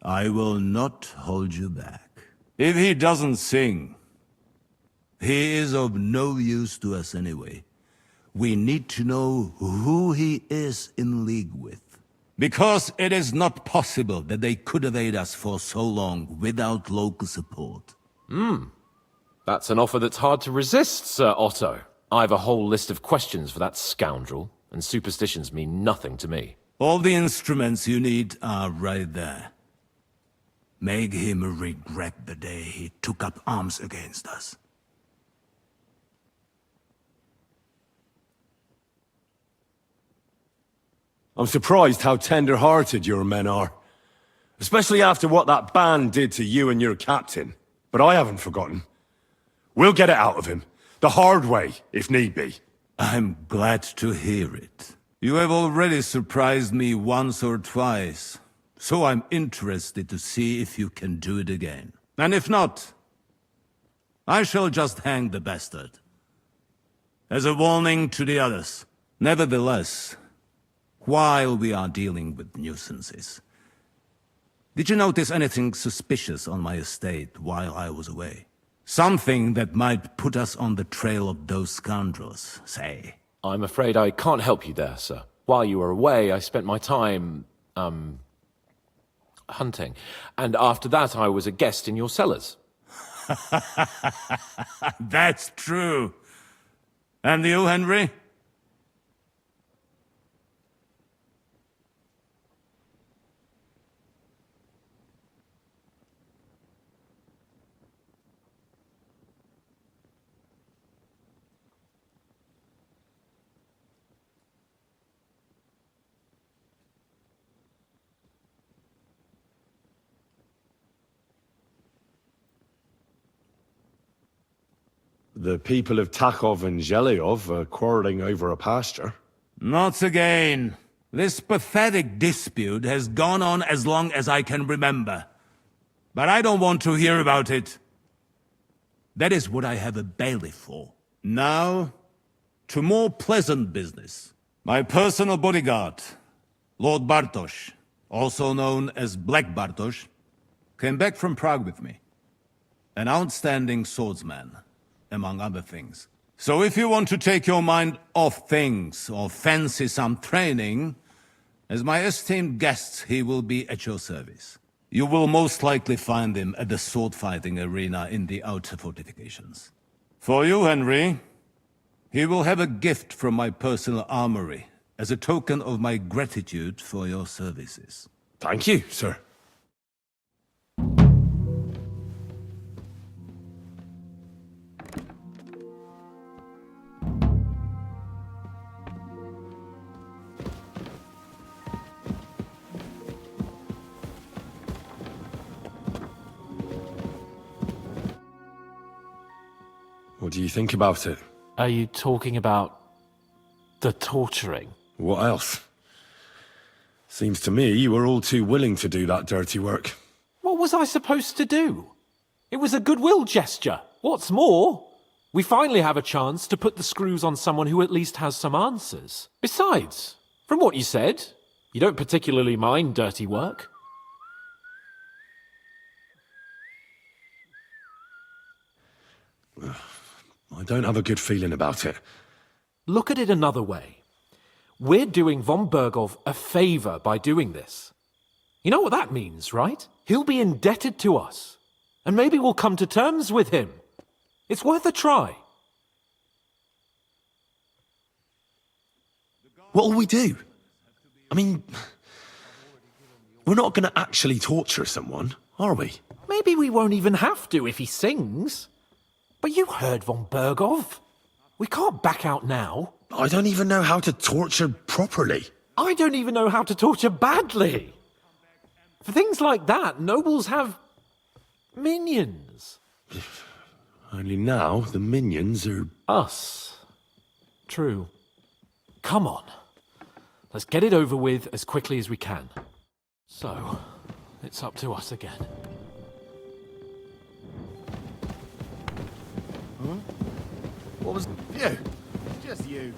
I will not hold you back. If he doesn't sing, he is of no use to us anyway. We need to know who he is in league with. Because it is not possible that they could evade us for so long without local support. That's an offer that's hard to resist, Sir Otto. I've a whole list of questions for that scoundrel, and superstitions mean nothing to me. All the instruments you need are right there. Make him regret the day he took up arms against us. I'm surprised how tender-hearted your men are. Especially after what that band did to you and your captain. But I haven't forgotten. We'll get it out of him. The hard way, if need be. I'm glad to hear it. You have already surprised me once or twice, so I'm interested to see if you can do it again. And if not, I shall just hang the bastard. As a warning to the others. Nevertheless, while we are dealing with nuisances, did you notice anything suspicious on my estate while I was away? Something that might put us on the trail of those scoundrels, say. I'm afraid I can't help you there, sir. While you were away, I spent my time, hunting. And after that, I was a guest in your cellars. That's true. And you, Henry? The people of Takhov and Zhelyov are quarreling over a pasture. Not again. This pathetic dispute has gone on as long as I can remember. But I don't want to hear about it. That is what I have a bailiff for. Now, to more pleasant business. My personal bodyguard, Lord Bartosz, also known as Black Bartosz, came back from Prague with me. An outstanding swordsman, among other things. So if you want to take your mind off things or fancy some training, as my esteemed guest, he will be at your service. You will most likely find him at the sword-fighting arena in the outer fortifications. For you, Henry, he will have a gift from my personal armory as a token of my gratitude for your services. Thank you, sir. What do you think about it? Are you talking about the torturing? What else? Seems to me you were all too willing to do that dirty work. What was I supposed to do? It was a goodwill gesture. What's more, we finally have a chance to put the screws on someone who at least has some answers. Besides, from what you said, you don't particularly mind dirty work. I don't have a good feeling about it. Look at it another way. We're doing von Bergov a favor by doing this. You know what that means, right? He'll be indebted to us. And maybe we'll come to terms with him. It's worth a try. What'll we do? I mean, we're not going to actually torture someone, are we? Maybe we won't even have to if he sings. But you heard von Bergov. We can't back out now. I don't even know how to torture properly. I don't even know how to torture badly. For things like that, nobles have minions. Only now the minions are... Us. True. Come on. Let's get it over with as quickly as we can. So, it's up to us again. Huh? What was... You. Just you.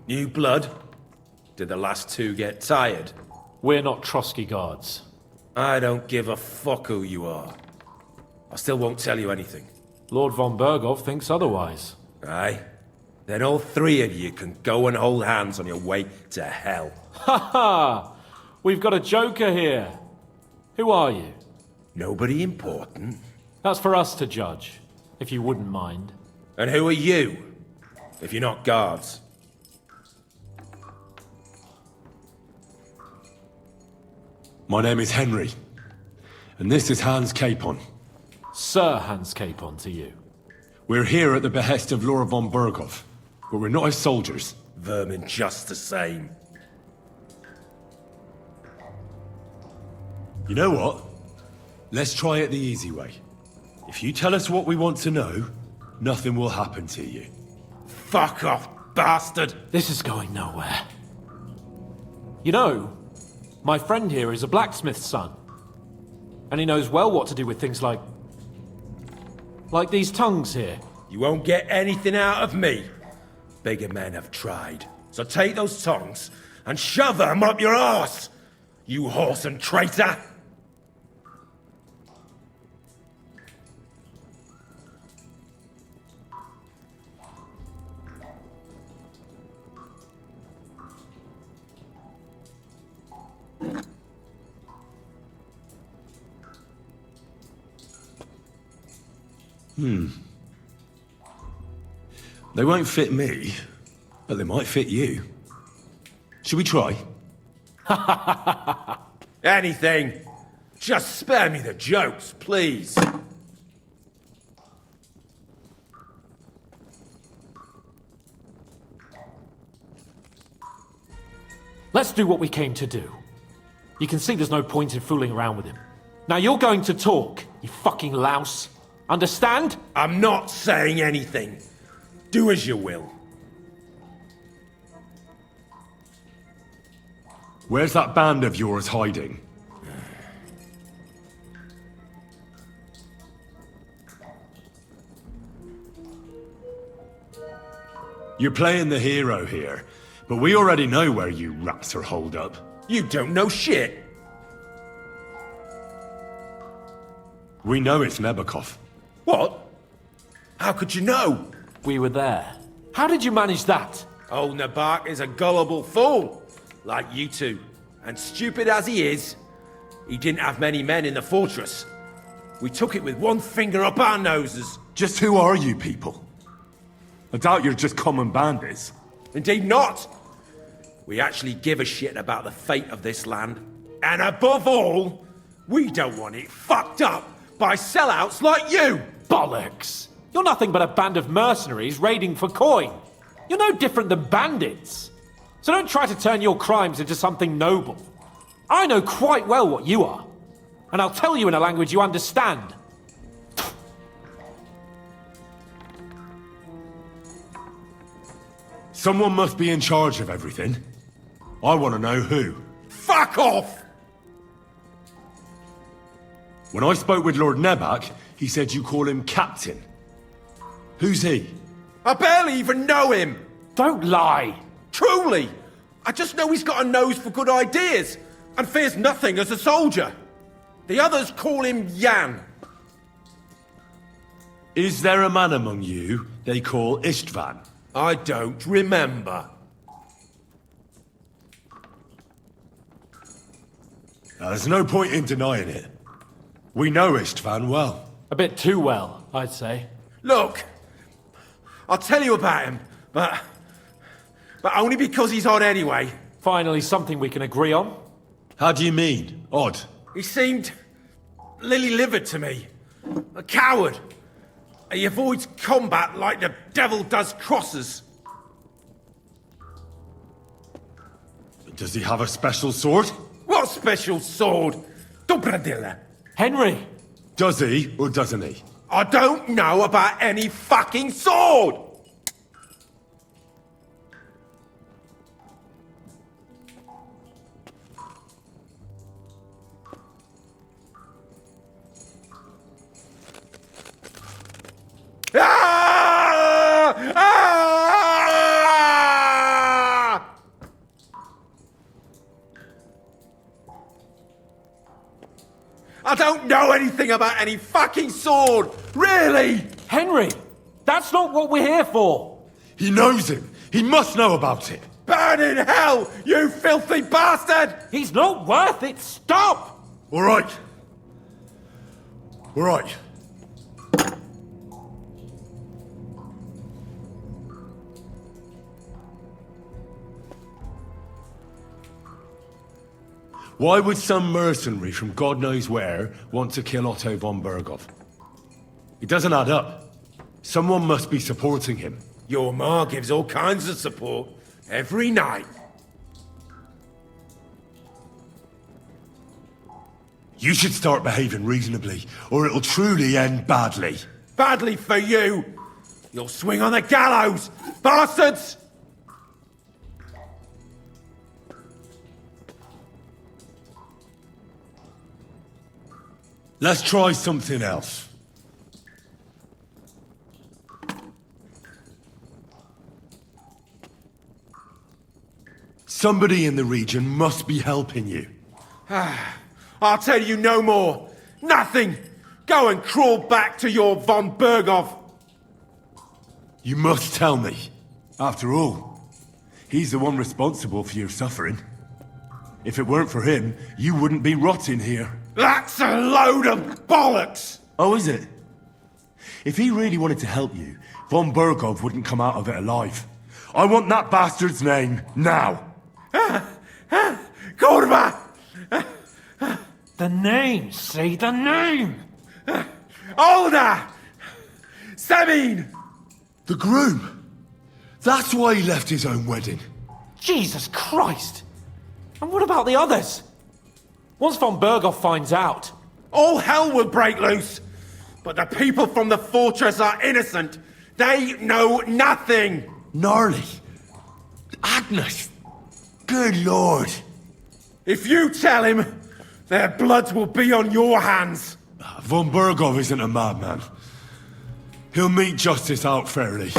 New blood? Did the last two get tired? We're not Trotsky guards. I don't give a fuck who you are. I still won't tell you anything. Lord von Bergov thinks otherwise. Aye? Then all three of you can go and hold hands on your way to hell. Ha ha! We've got a joker here. Who are you? Nobody important. That's for us to judge, if you wouldn't mind. And who are you, if you're not guards? My name is Henry, and this is Hans Capon. Sir Hans Capon to you. We're here at the behest of Lord von Bergov, but we're not his soldiers. Vermin just the same. You know what? Let's try it the easy way. If you tell us what we want to know, nothing will happen to you. Fuck off, bastard! This is going nowhere. You know, my friend here is a blacksmith's son. And he knows well what to do with things like these tongues here. You won't get anything out of me. Bigger men have tried. So take those tongues and shove them up your arse, you horse and traitor! They won't fit me, but they might fit you. Should we try? Anything. Just spare me the jokes, please. Let's do what we came to do. You can see there's no point in fooling around with him. Now you're going to talk, you fucking louse. Understand? I'm not saying anything. Do as you will. Where's that band of yours hiding? You're playing the hero here, but we already know where you rats are holed up. You don't know shit. We know it's Nebakov. What? How could you know? We were there. How did you manage that? Old Nabak is a gullible fool, like you two. And stupid as he is, he didn't have many men in the fortress. We took it with one finger up our noses. Just who are you people? I doubt you're just common bandits. Indeed not. We actually give a shit about the fate of this land. And above all, we don't want it fucked up by sellouts like you! Bollocks! You're nothing but a band of mercenaries raiding for coin. You're no different than bandits. So don't try to turn your crimes into something noble. I know quite well what you are. And I'll tell you in a language you understand. Someone must be in charge of everything. I want to know who. Fuck off! When I spoke with Lord Nebak, he said you call him Captain. Who's he? I barely even know him! Don't lie! Truly! I just know he's got a nose for good ideas, and fears nothing as a soldier. The others call him Jan. Is there a man among you they call Istvan? I don't remember. There's no point in denying it. We know Istvan well. A bit too well, I'd say. Look, I'll tell you about him, but only because he's odd anyway. Finally, something we can agree on. How do you mean, odd? He seemed lily-livered to me. A coward. He avoids combat like the devil does crosses. Does he have a special sword? What special sword? Dobradilla. Henry! Does he, or doesn't he? I don't know about any fucking sword! Ah! Ah! I don't know anything about any fucking sword! Really? Henry! That's not what we're here for! He knows him! He must know about it! Burn in hell, you filthy bastard! He's not worth it! Stop! All right. All right. Why would some mercenary from God knows where want to kill Otto von Berghoff? It doesn't add up. Someone must be supporting him. Your ma gives all kinds of support every night. You should start behaving reasonably, or it'll truly end badly. Badly for you! You'll swing on the gallows, bastards! Let's try something else. Somebody in the region must be helping you. I'll tell you no more. Nothing! Go and crawl back to your von Berghoff. You must tell me. After all, he's the one responsible for your suffering. If it weren't for him, you wouldn't be rotting here. That's a load of bollocks! Oh, is it? If he really wanted to help you, von Berghoff wouldn't come out of it alive. I want that bastard's name, now! Kurva! The name, say the name! Olda! Sabine! The groom! That's why he left his own wedding. Jesus Christ! And what about the others? Once von Berghoff finds out, all hell will break loose. But the people from the fortress are innocent. They know nothing. Gnarly. Agnes. Good lord. If you tell him, their blood will be on your hands. Von Berghoff isn't a madman. He'll meet justice out fairly.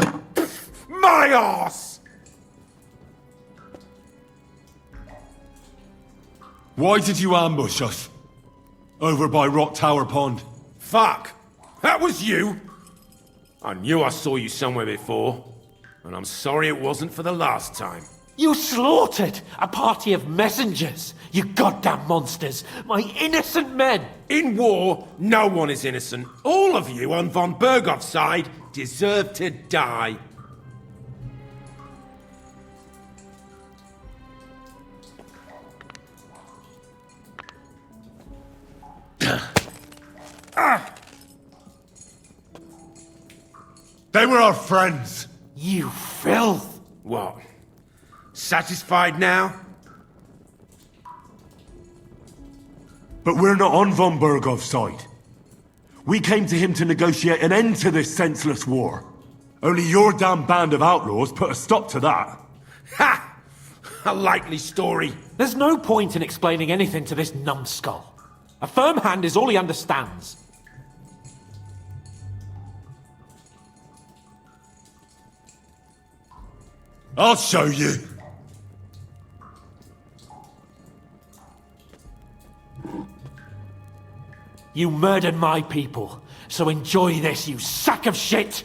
My arse! Why did you ambush us? Over by Rock Tower Pond. Fuck! That was you! I knew I saw you somewhere before, and I'm sorry it wasn't for the last time. you slaughtered a party of messengers, you goddamn monsters, my innocent men! In war, no one is innocent. All of you on von Berghoff's side deserve to die. They were our friends. You filth! What? Satisfied now? But we're not on von Berghoff's side. We came to him to negotiate an end to this senseless war. Only your damn band of outlaws put a stop to that. Ha! A likely story. There's no point in explaining anything to this numbskull. A firm hand is all he understands. I'll show you. You murdered my people, so enjoy this, you sack of shit!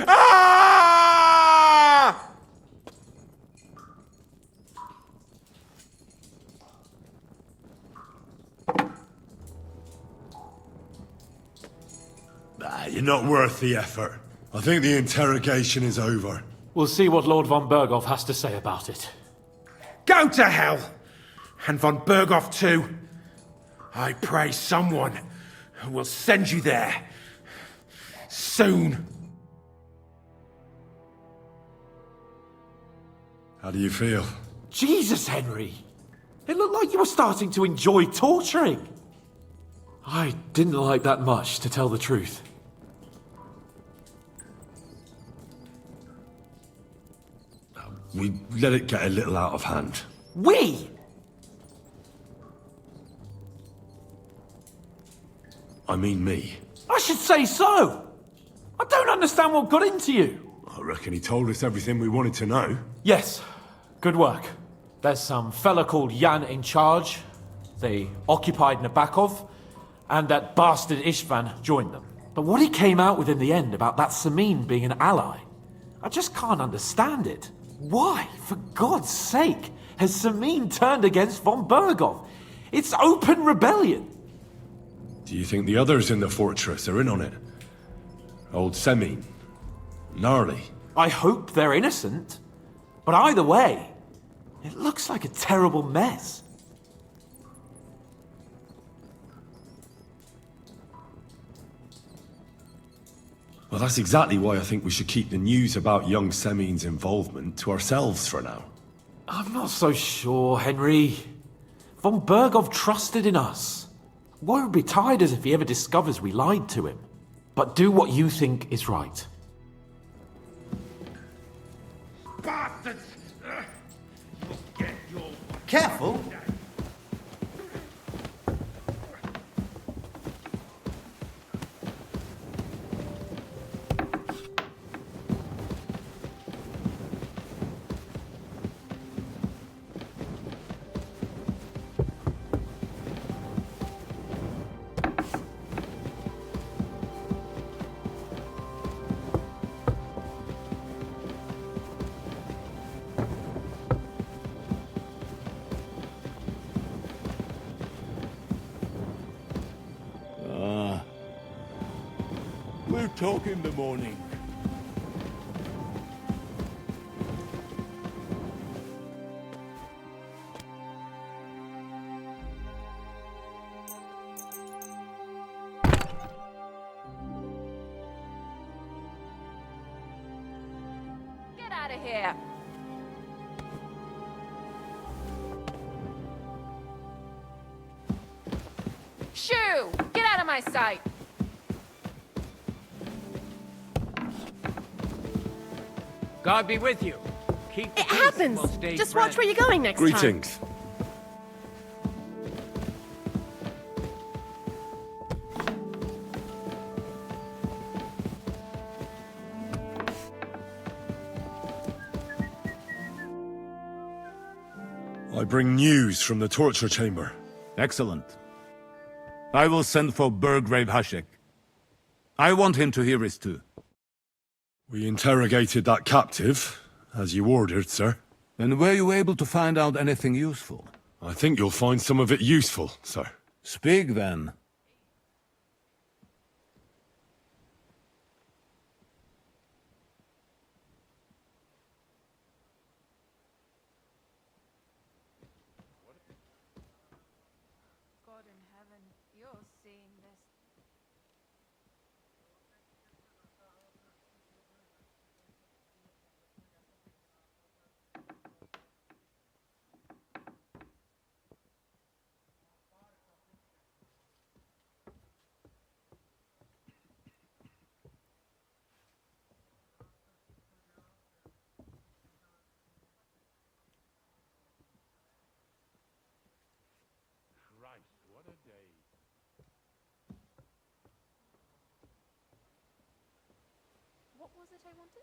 Ah! You're not worth the effort. I think the interrogation is over. We'll see what Lord von Berghoff has to say about it. Go to hell! And von Berghoff too. I pray someone will send you there. Soon. How do you feel? Jesus, Henry! It looked like you were starting to enjoy torturing. I didn't like that much, to tell the truth. We let it get a little out of hand. We? I mean me. I should say so! I don't understand what got into you. I reckon he told us everything we wanted to know. Yes, good work. There's some fella called Jan in charge. They occupied Nabokov, and that bastard Istvan joined them. But what he came out with in the end about that Samin being an ally, I just can't understand it. Why, for God's sake, has Samin turned against von Berghoff? It's open rebellion. Do you think the others in the fortress are in on it? Old Semin? Gnarly? I hope they're innocent. But either way, it looks like a terrible mess. Well, that's exactly why I think we should keep the news about young Semin's involvement to ourselves for now. I'm not so sure, Henry. Von Berghoff trusted in us. Won't be tired as if he ever discovers we lied to him. But do what you think is right. Bastards! Careful. We'll talk in the morning. Get out of here! my sight. God be with you. Keep the It peace, happens. we'll stay Just watch friends. where you're going next time. Greetings. I bring news from the torture chamber. Excellent. I will send for Burgrave Hashek. I want him to hear it too. We interrogated that captive, as you ordered, sir. And were you able to find out anything useful? I think you'll find some of it useful, sir. Speak then. God in heaven, you're seeing this. What was it I wanted?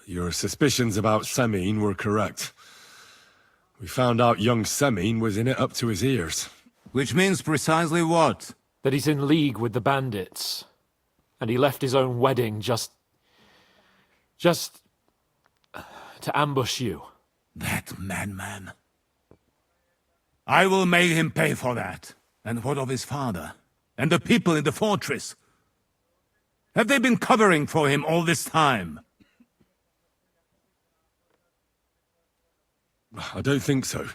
Your suspicions about Semine were correct. We found out young Semine was in it up to his ears. Which means precisely what? That he's in league with the bandits. And he left his own wedding just to ambush you. That madman. I will make him pay for that. And what of his father? And the people in the fortress? Have they been covering for him all this time? I don't think so.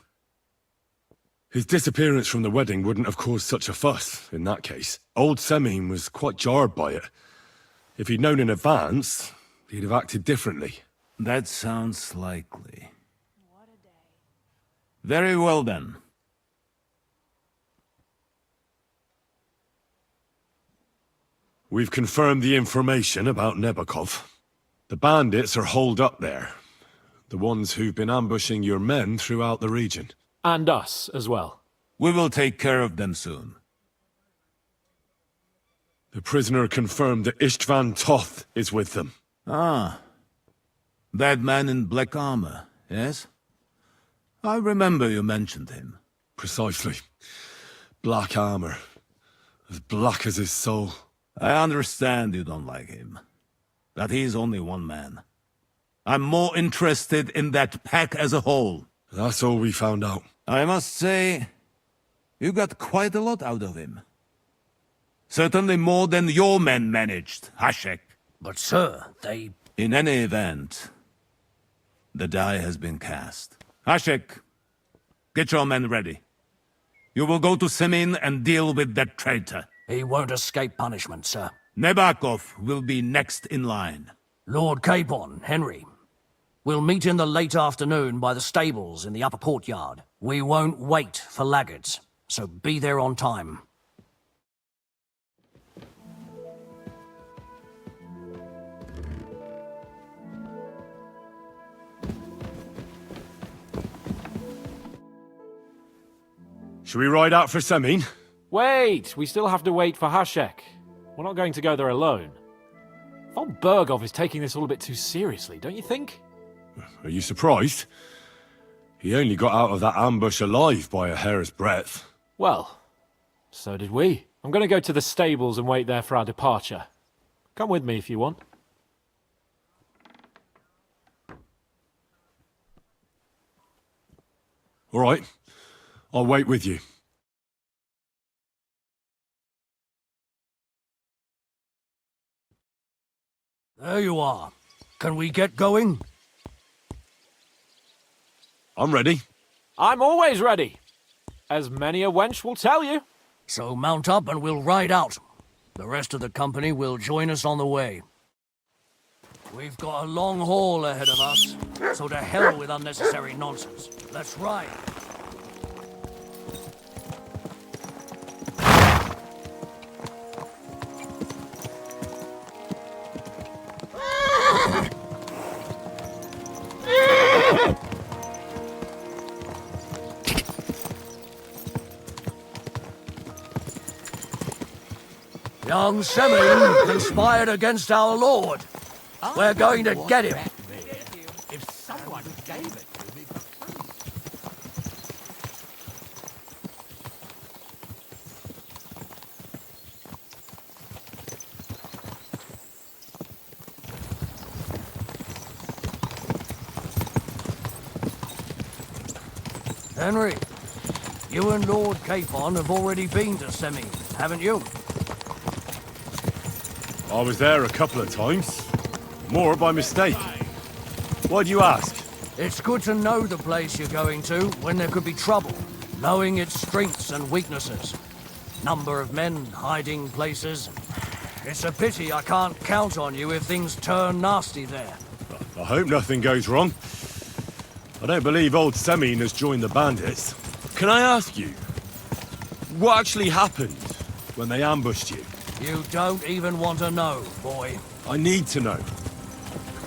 His disappearance from the wedding wouldn't have caused such a fuss, in that case. Old Semine was quite jarred by it. If he'd known in advance, he'd have acted differently. That sounds likely. Very well then. We've confirmed the information about Nebakov. The bandits are holed up there. The ones who've been ambushing your men throughout the region. And us as well. We will take care of them soon. The prisoner confirmed that Istvan Toth is with them. Ah. That man in black armor, yes? I remember you mentioned him. Precisely. Black armor. As black as his soul. I understand you don't like him. But he's only one man. I'm more interested in that pack as a whole. That's all we found out. I must say, you got quite a lot out of him. Certainly more than your men managed, Hashek. But sir, they... In any event, the die has been cast. Hashek, get your men ready. You will go to Semine and deal with that traitor. He won't escape punishment, sir. Nebakov will be next in line. Lord Capon, Henry. We'll meet in the late afternoon by the stables in the upper courtyard. We won't wait for laggards, so be there on time. Should we ride out for Semine? Wait! We still have to wait for Hashek. We're not going to go there alone. Von Burgov is taking this all a bit too seriously, don't you think? Are you surprised? He only got out of that ambush alive by a hair's breadth. Well, so did we. I'm going to go to the stables and wait there for our departure. Come with me if you want. All right. I'll wait with you. There you are. Can we get going? I'm ready. I'm always ready. As many a wench will tell you. So mount up and we'll ride out. The rest of the company will join us on the way. We've got a long haul ahead of us, so to hell with unnecessary nonsense. Let's ride. Young Semyon conspired against our lord. We're going to get him. If someone gave it to me for Henry, you and Lord Capon have already been to Semyon, haven't you? I was there a couple of times. More by mistake. Why do you ask? It's good to know the place you're going to when there could be trouble, knowing its strengths and weaknesses. Number of men, hiding places. It's a pity I can't count on you if things turn nasty there. I hope nothing goes wrong. I don't believe old Semyon has joined the bandits. Can I ask you, what actually happened when they ambushed you? You don't even want to know, boy. I need to know.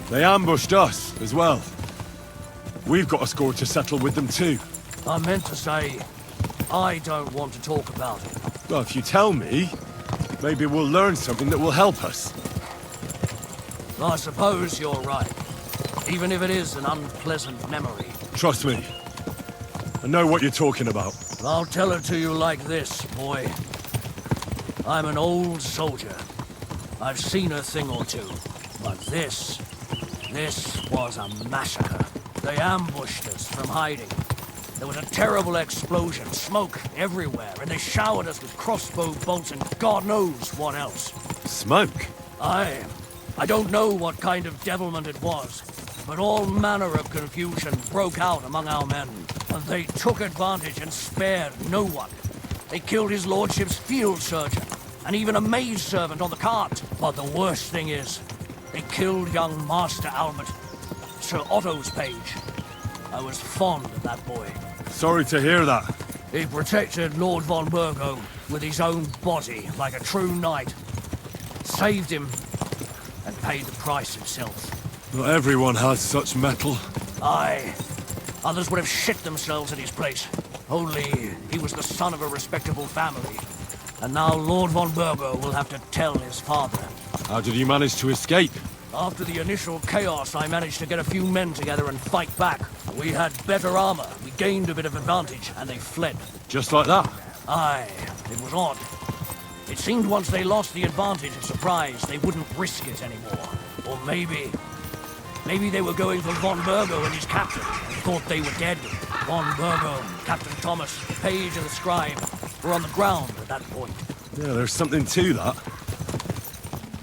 They ambushed us as well. We've got a score to settle with them too. I meant to say, I don't want to talk about it. Well, if you tell me, maybe we'll learn something that will help us. I suppose you're right. Even if it is an unpleasant memory. Trust me. I know what you're talking about. I'll tell it to you like this, boy. I'm an old soldier. I've seen a thing or two. But this was a massacre. They ambushed us from hiding. There was a terrible explosion, smoke everywhere, and they showered us with crossbow bolts and God knows what else. Smoke? I don't know what kind of devilment it was, but all manner of confusion broke out among our men, and they took advantage and spared no one. They killed his lordship's field surgeon, and even a maidservant on the cart. But the worst thing is, they killed young Master Albert, Sir Otto's page. I was fond of that boy. Sorry to hear that. He protected Lord von Burgo with his own body like a true knight. Saved him, and paid the price himself. Not everyone has such metal. Aye. Others would have shit themselves in his place. Only he was the son of a respectable family. And now Lord von Burgo will have to tell his father. How did you manage to escape? After the initial chaos, I managed to get a few men together and fight back. We had better armor, we gained a bit of advantage, and they fled. Just like that? Aye, it was odd. It seemed once they lost the advantage of surprise, they wouldn't risk it anymore. Or maybe they were going for von Burgo and his captain, and thought they were dead. Von Burgo, Captain Thomas, the page and the scribe were on the ground at that point. Yeah, there's something to that.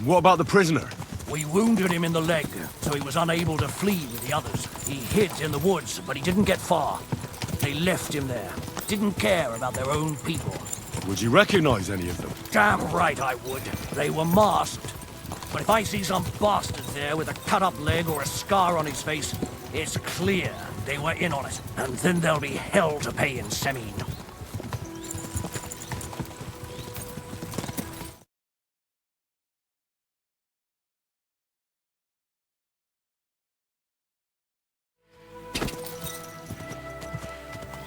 What about the prisoner? We wounded him in the leg, so he was unable to flee with the others. He hid in the woods, but he didn't get far. They left him there. Didn't care about their own people. Would you recognize any of them? Damn right I would. They were masked. But if I see some bastard there with a cut-up leg or a scar on his face, it's clear they were in on it. And then there'll be hell to pay in Semyon.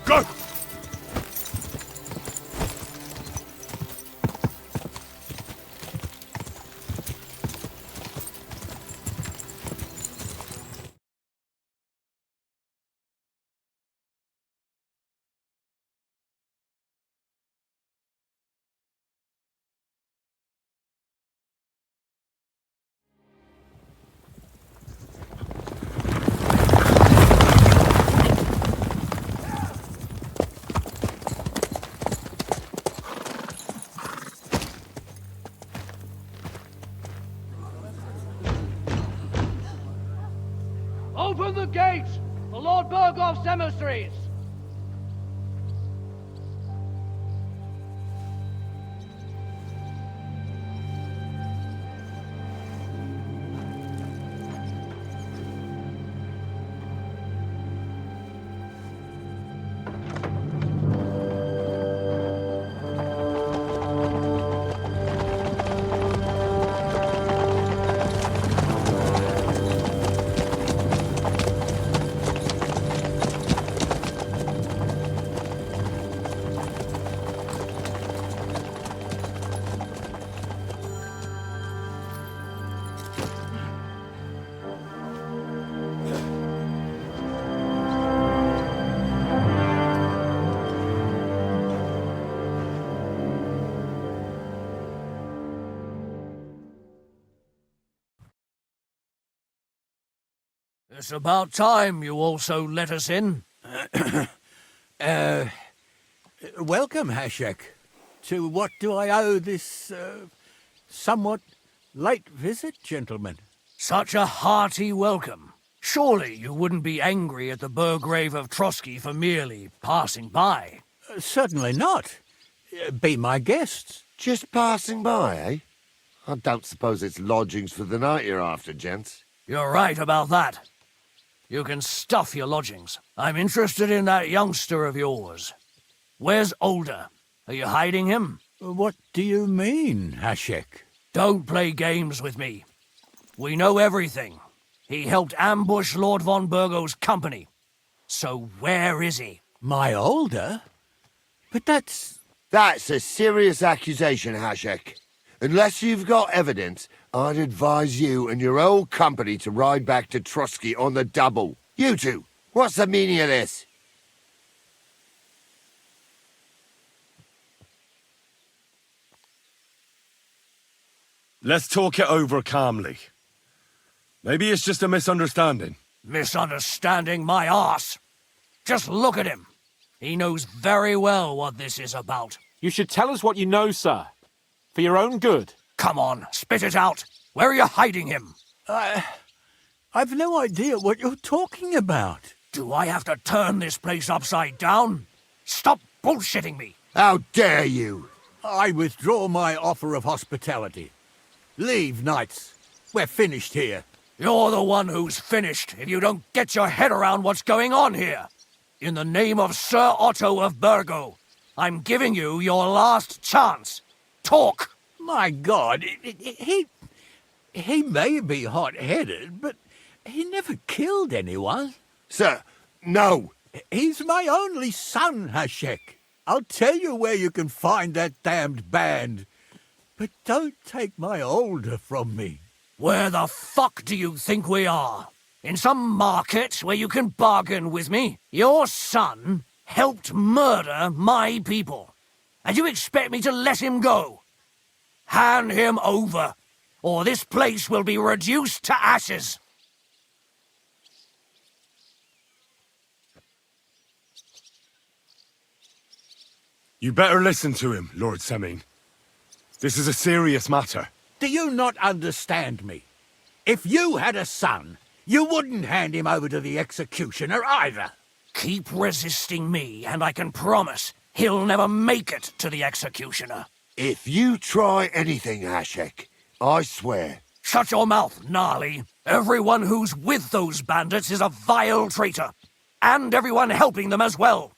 Go! Open the gates! The Lord Berghoff's emissaries! It's about time you also let us in. Welcome, Hashek. To what do I owe this, somewhat late visit, gentlemen? Such a hearty welcome. Surely you wouldn't be angry at the Burgrave of Trotsky for merely passing by? Certainly not. Be my guests. Just passing by, eh? I don't suppose it's lodgings for the night you're after, gents. You're right about that. You can stuff your lodgings. I'm interested in that youngster of yours. Where's Older? Are you hiding him? What do you mean, Hashek? Don't play games with me. We know everything. He helped ambush Lord von Burgo's company. So where is he? My Older? But that's a serious accusation, Hashek. Unless you've got evidence, I'd advise you and your old company to ride back to Trotsky on the double. You two, what's the meaning of this? Let's talk it over calmly. Maybe it's just a misunderstanding. Misunderstanding my arse. Just look at him. He knows very well what this is about. You should tell us what you know, sir. For your own good. Come on, spit it out. Where are you hiding him? I've no idea what you're talking about. Do I have to turn this place upside down? Stop bullshitting me. How dare you? I withdraw my offer of hospitality. Leave, knights. We're finished here. You're the one who's finished if you don't get your head around what's going on here. In the name of Sir Otto of Burgo, I'm giving you your last chance. Talk! My God, he may be hot-headed, but he never killed anyone. Sir, no. He's my only son, Hashek. I'll tell you where you can find that damned band. But don't take my Older from me. Where the fuck do you think we are? In some market where you can bargain with me? Your son helped murder my people. And you expect me to let him go? Hand him over, or this place will be reduced to ashes. You better listen to him, Lord Seming. This is a serious matter. Do you not understand me? If you had a son, you wouldn't hand him over to the executioner either. Keep resisting me, and I can promise he'll never make it to the executioner. If you try anything, Hashek, I swear. Shut your mouth, Gnarly. Everyone who's with those bandits is a vile traitor. And everyone helping them as well.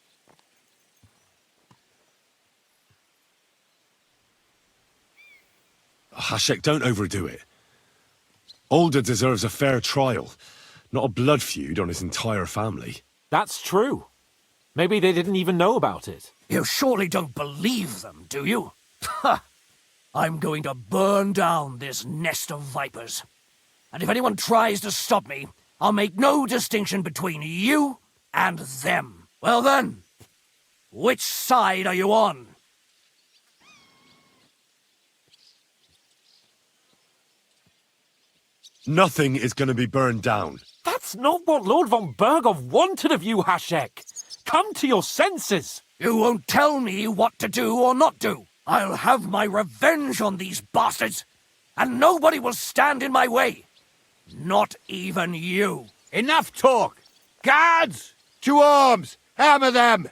Hashek, don't overdo it. Older deserves a fair trial, not a blood feud on his entire family. That's true. Maybe they didn't even know about it. You surely don't believe them, do you? Ha! I'm going to burn down this nest of vipers. And if anyone tries to stop me, I'll make no distinction between you and them. Well then, which side are you on? Nothing is going to be burned down. That's not what Lord von Burgov wanted of you, Hashek. Come to your senses. You won't tell me what to do or not do. I'll have my revenge on these bastards, and nobody will stand in my way. Not even you. Enough talk! Guards! To arms! Hammer them!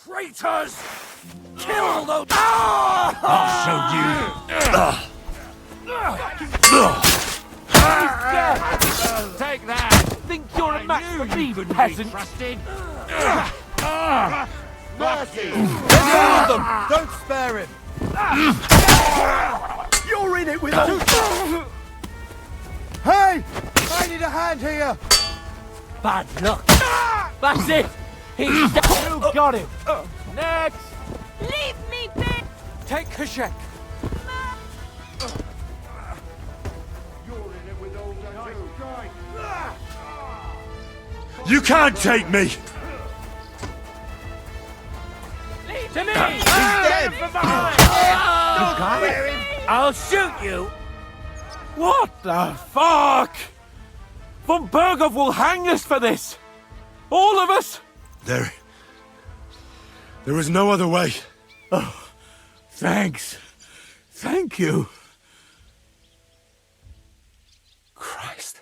Traitors! Kill those... I'll show you. Take that! Think you're a match for me, peasant? Mercy! All of them! Don't spare him! You're in it with two... Hey! I need a hand here! Bad luck. That's it. He's down. You got him. Next. Leave me, bitch! Take Kashek. You can't take me! To me. He's dead! From behind. You got it? I'll shoot you. What the fuck? Von Berghoff will hang us for this! All of us! There is no other way. Oh, thanks. Thank you. Christ.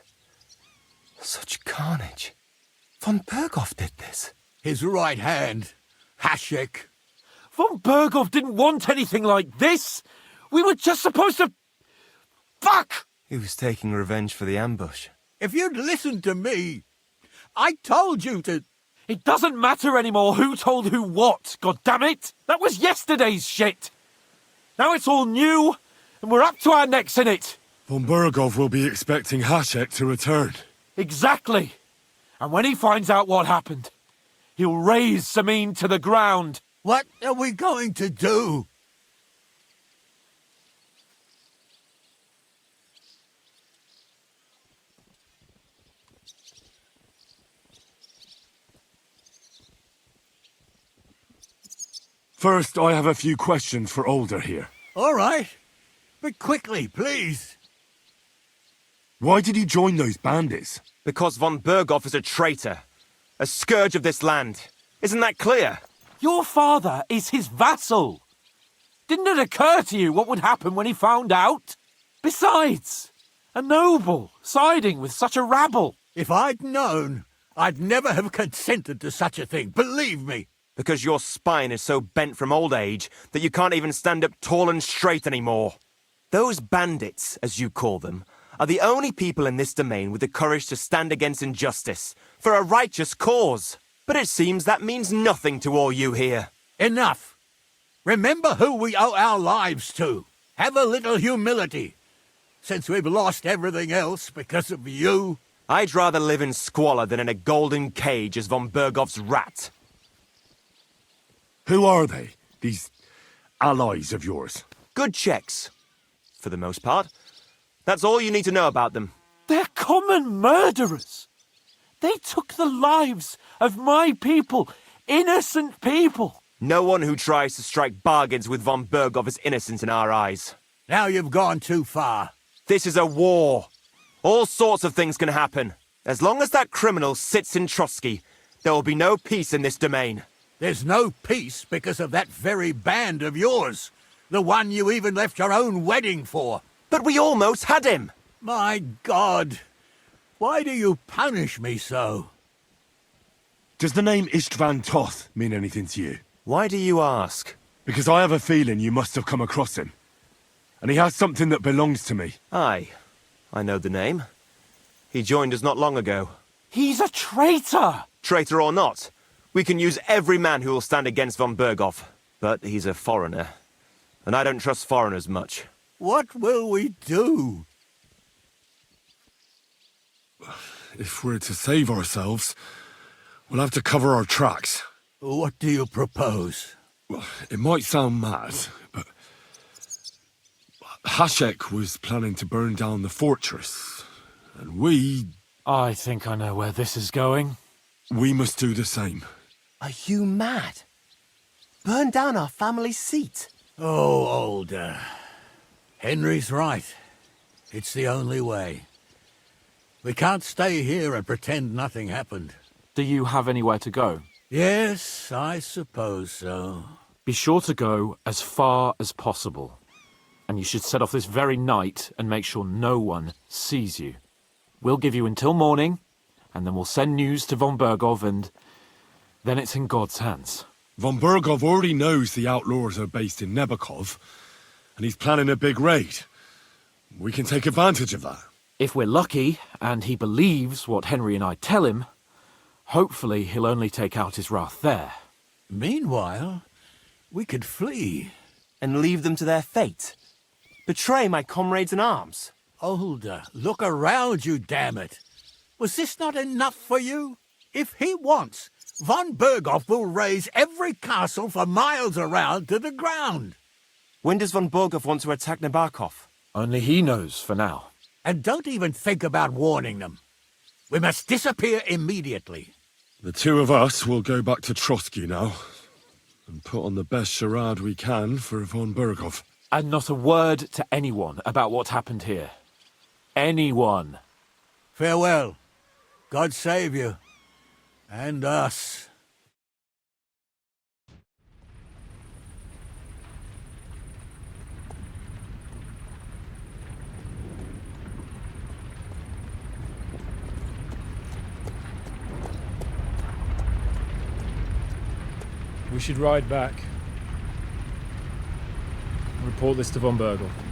Such carnage. Von Berghoff did this. His right hand, Hasek. Von Berghoff didn't want anything like this! We were just supposed to... Fuck! He was taking revenge for the ambush. If you'd listened to me, I told you to... It doesn't matter anymore who told who what, goddammit! That was yesterday's shit! Now it's all new, and we're up to our necks in it! Von Berghoff will be expecting Hasek to return. Exactly! And when he finds out what happened, he'll raze Samin to the ground. What are we going to do? First, I have a few questions for Older here. All right. But quickly, please. Why did you join those bandits? Because von Berghoff is a traitor. A scourge of this land. Isn't that clear? Your father is his vassal. Didn't it occur to you what would happen when he found out? Besides, a noble siding with such a rabble. If I'd known, I'd never have consented to such a thing, believe me. Because your spine is so bent from old age that you can't even stand up tall and straight anymore. Those bandits, as you call them, are the only people in this domain with the courage to stand against injustice for a righteous cause. But it seems that means nothing to all you here. Enough. Remember who we owe our lives to. Have a little humility. Since we've lost everything else because of you. I'd rather live in squalor than in a golden cage as von Berghoff's rat. Who are they, these allies of yours? Good checks, for the most part. That's all you need to know about them. They're common murderers. They took the lives of my people, innocent people. No one who tries to strike bargains with von Berghoff is innocent in our eyes. Now you've gone too far. This is a war. All sorts of things can happen. As long as that criminal sits in Trotsky, there will be no peace in this domain. There's no peace because of that very band of yours. The one you even left your own wedding for. But we almost had him. My God. Why do you punish me so? Does the name Istvan Toth mean anything to you? Why do you ask? Because I have a feeling you must have come across him. And he has something that belongs to me. Aye. I know the name. He joined us not long ago. He's a traitor! Traitor or not, we can use every man who will stand against von Berghoff. But he's a foreigner. And I don't trust foreigners much. What will we do? If we're to save ourselves, we'll have to cover our tracks. What do you propose? Well, it might sound mad, but Hasek was planning to burn down the fortress, and we... I think I know where this is going. We must do the same. Are you mad? Burn down our family seat? Oh, Older. Henry's right. It's the only way. We can't stay here and pretend nothing happened. Do you have anywhere to go? Yes, I suppose so. Be sure to go as far as possible. And you should set off this very night and make sure no one sees you. We'll give you until morning, and then we'll send news to von Berghoff, and then it's in God's hands. Von Berghoff already knows the outlaws are based in Nebakov, and he's planning a big raid. We can take advantage of that. If we're lucky, and he believes what Henry and I tell him, hopefully he'll only take out his wrath there. Meanwhile, we could flee. And leave them to their fate? Betray my comrades in arms? Older, look around you, damn it. Was this not enough for you? If he wants, von Berghoff will raise every castle for miles around to the ground. When does von Berghoff want to attack Nebakov? Only he knows for now. And don't even think about warning them. We must disappear immediately. The two of us will go back to Trotsky now, and put on the best charade we can for von Berghoff. And not a word to anyone about what happened here. Anyone. Farewell, God save you. And us. We should ride back. Report this to von Bergel.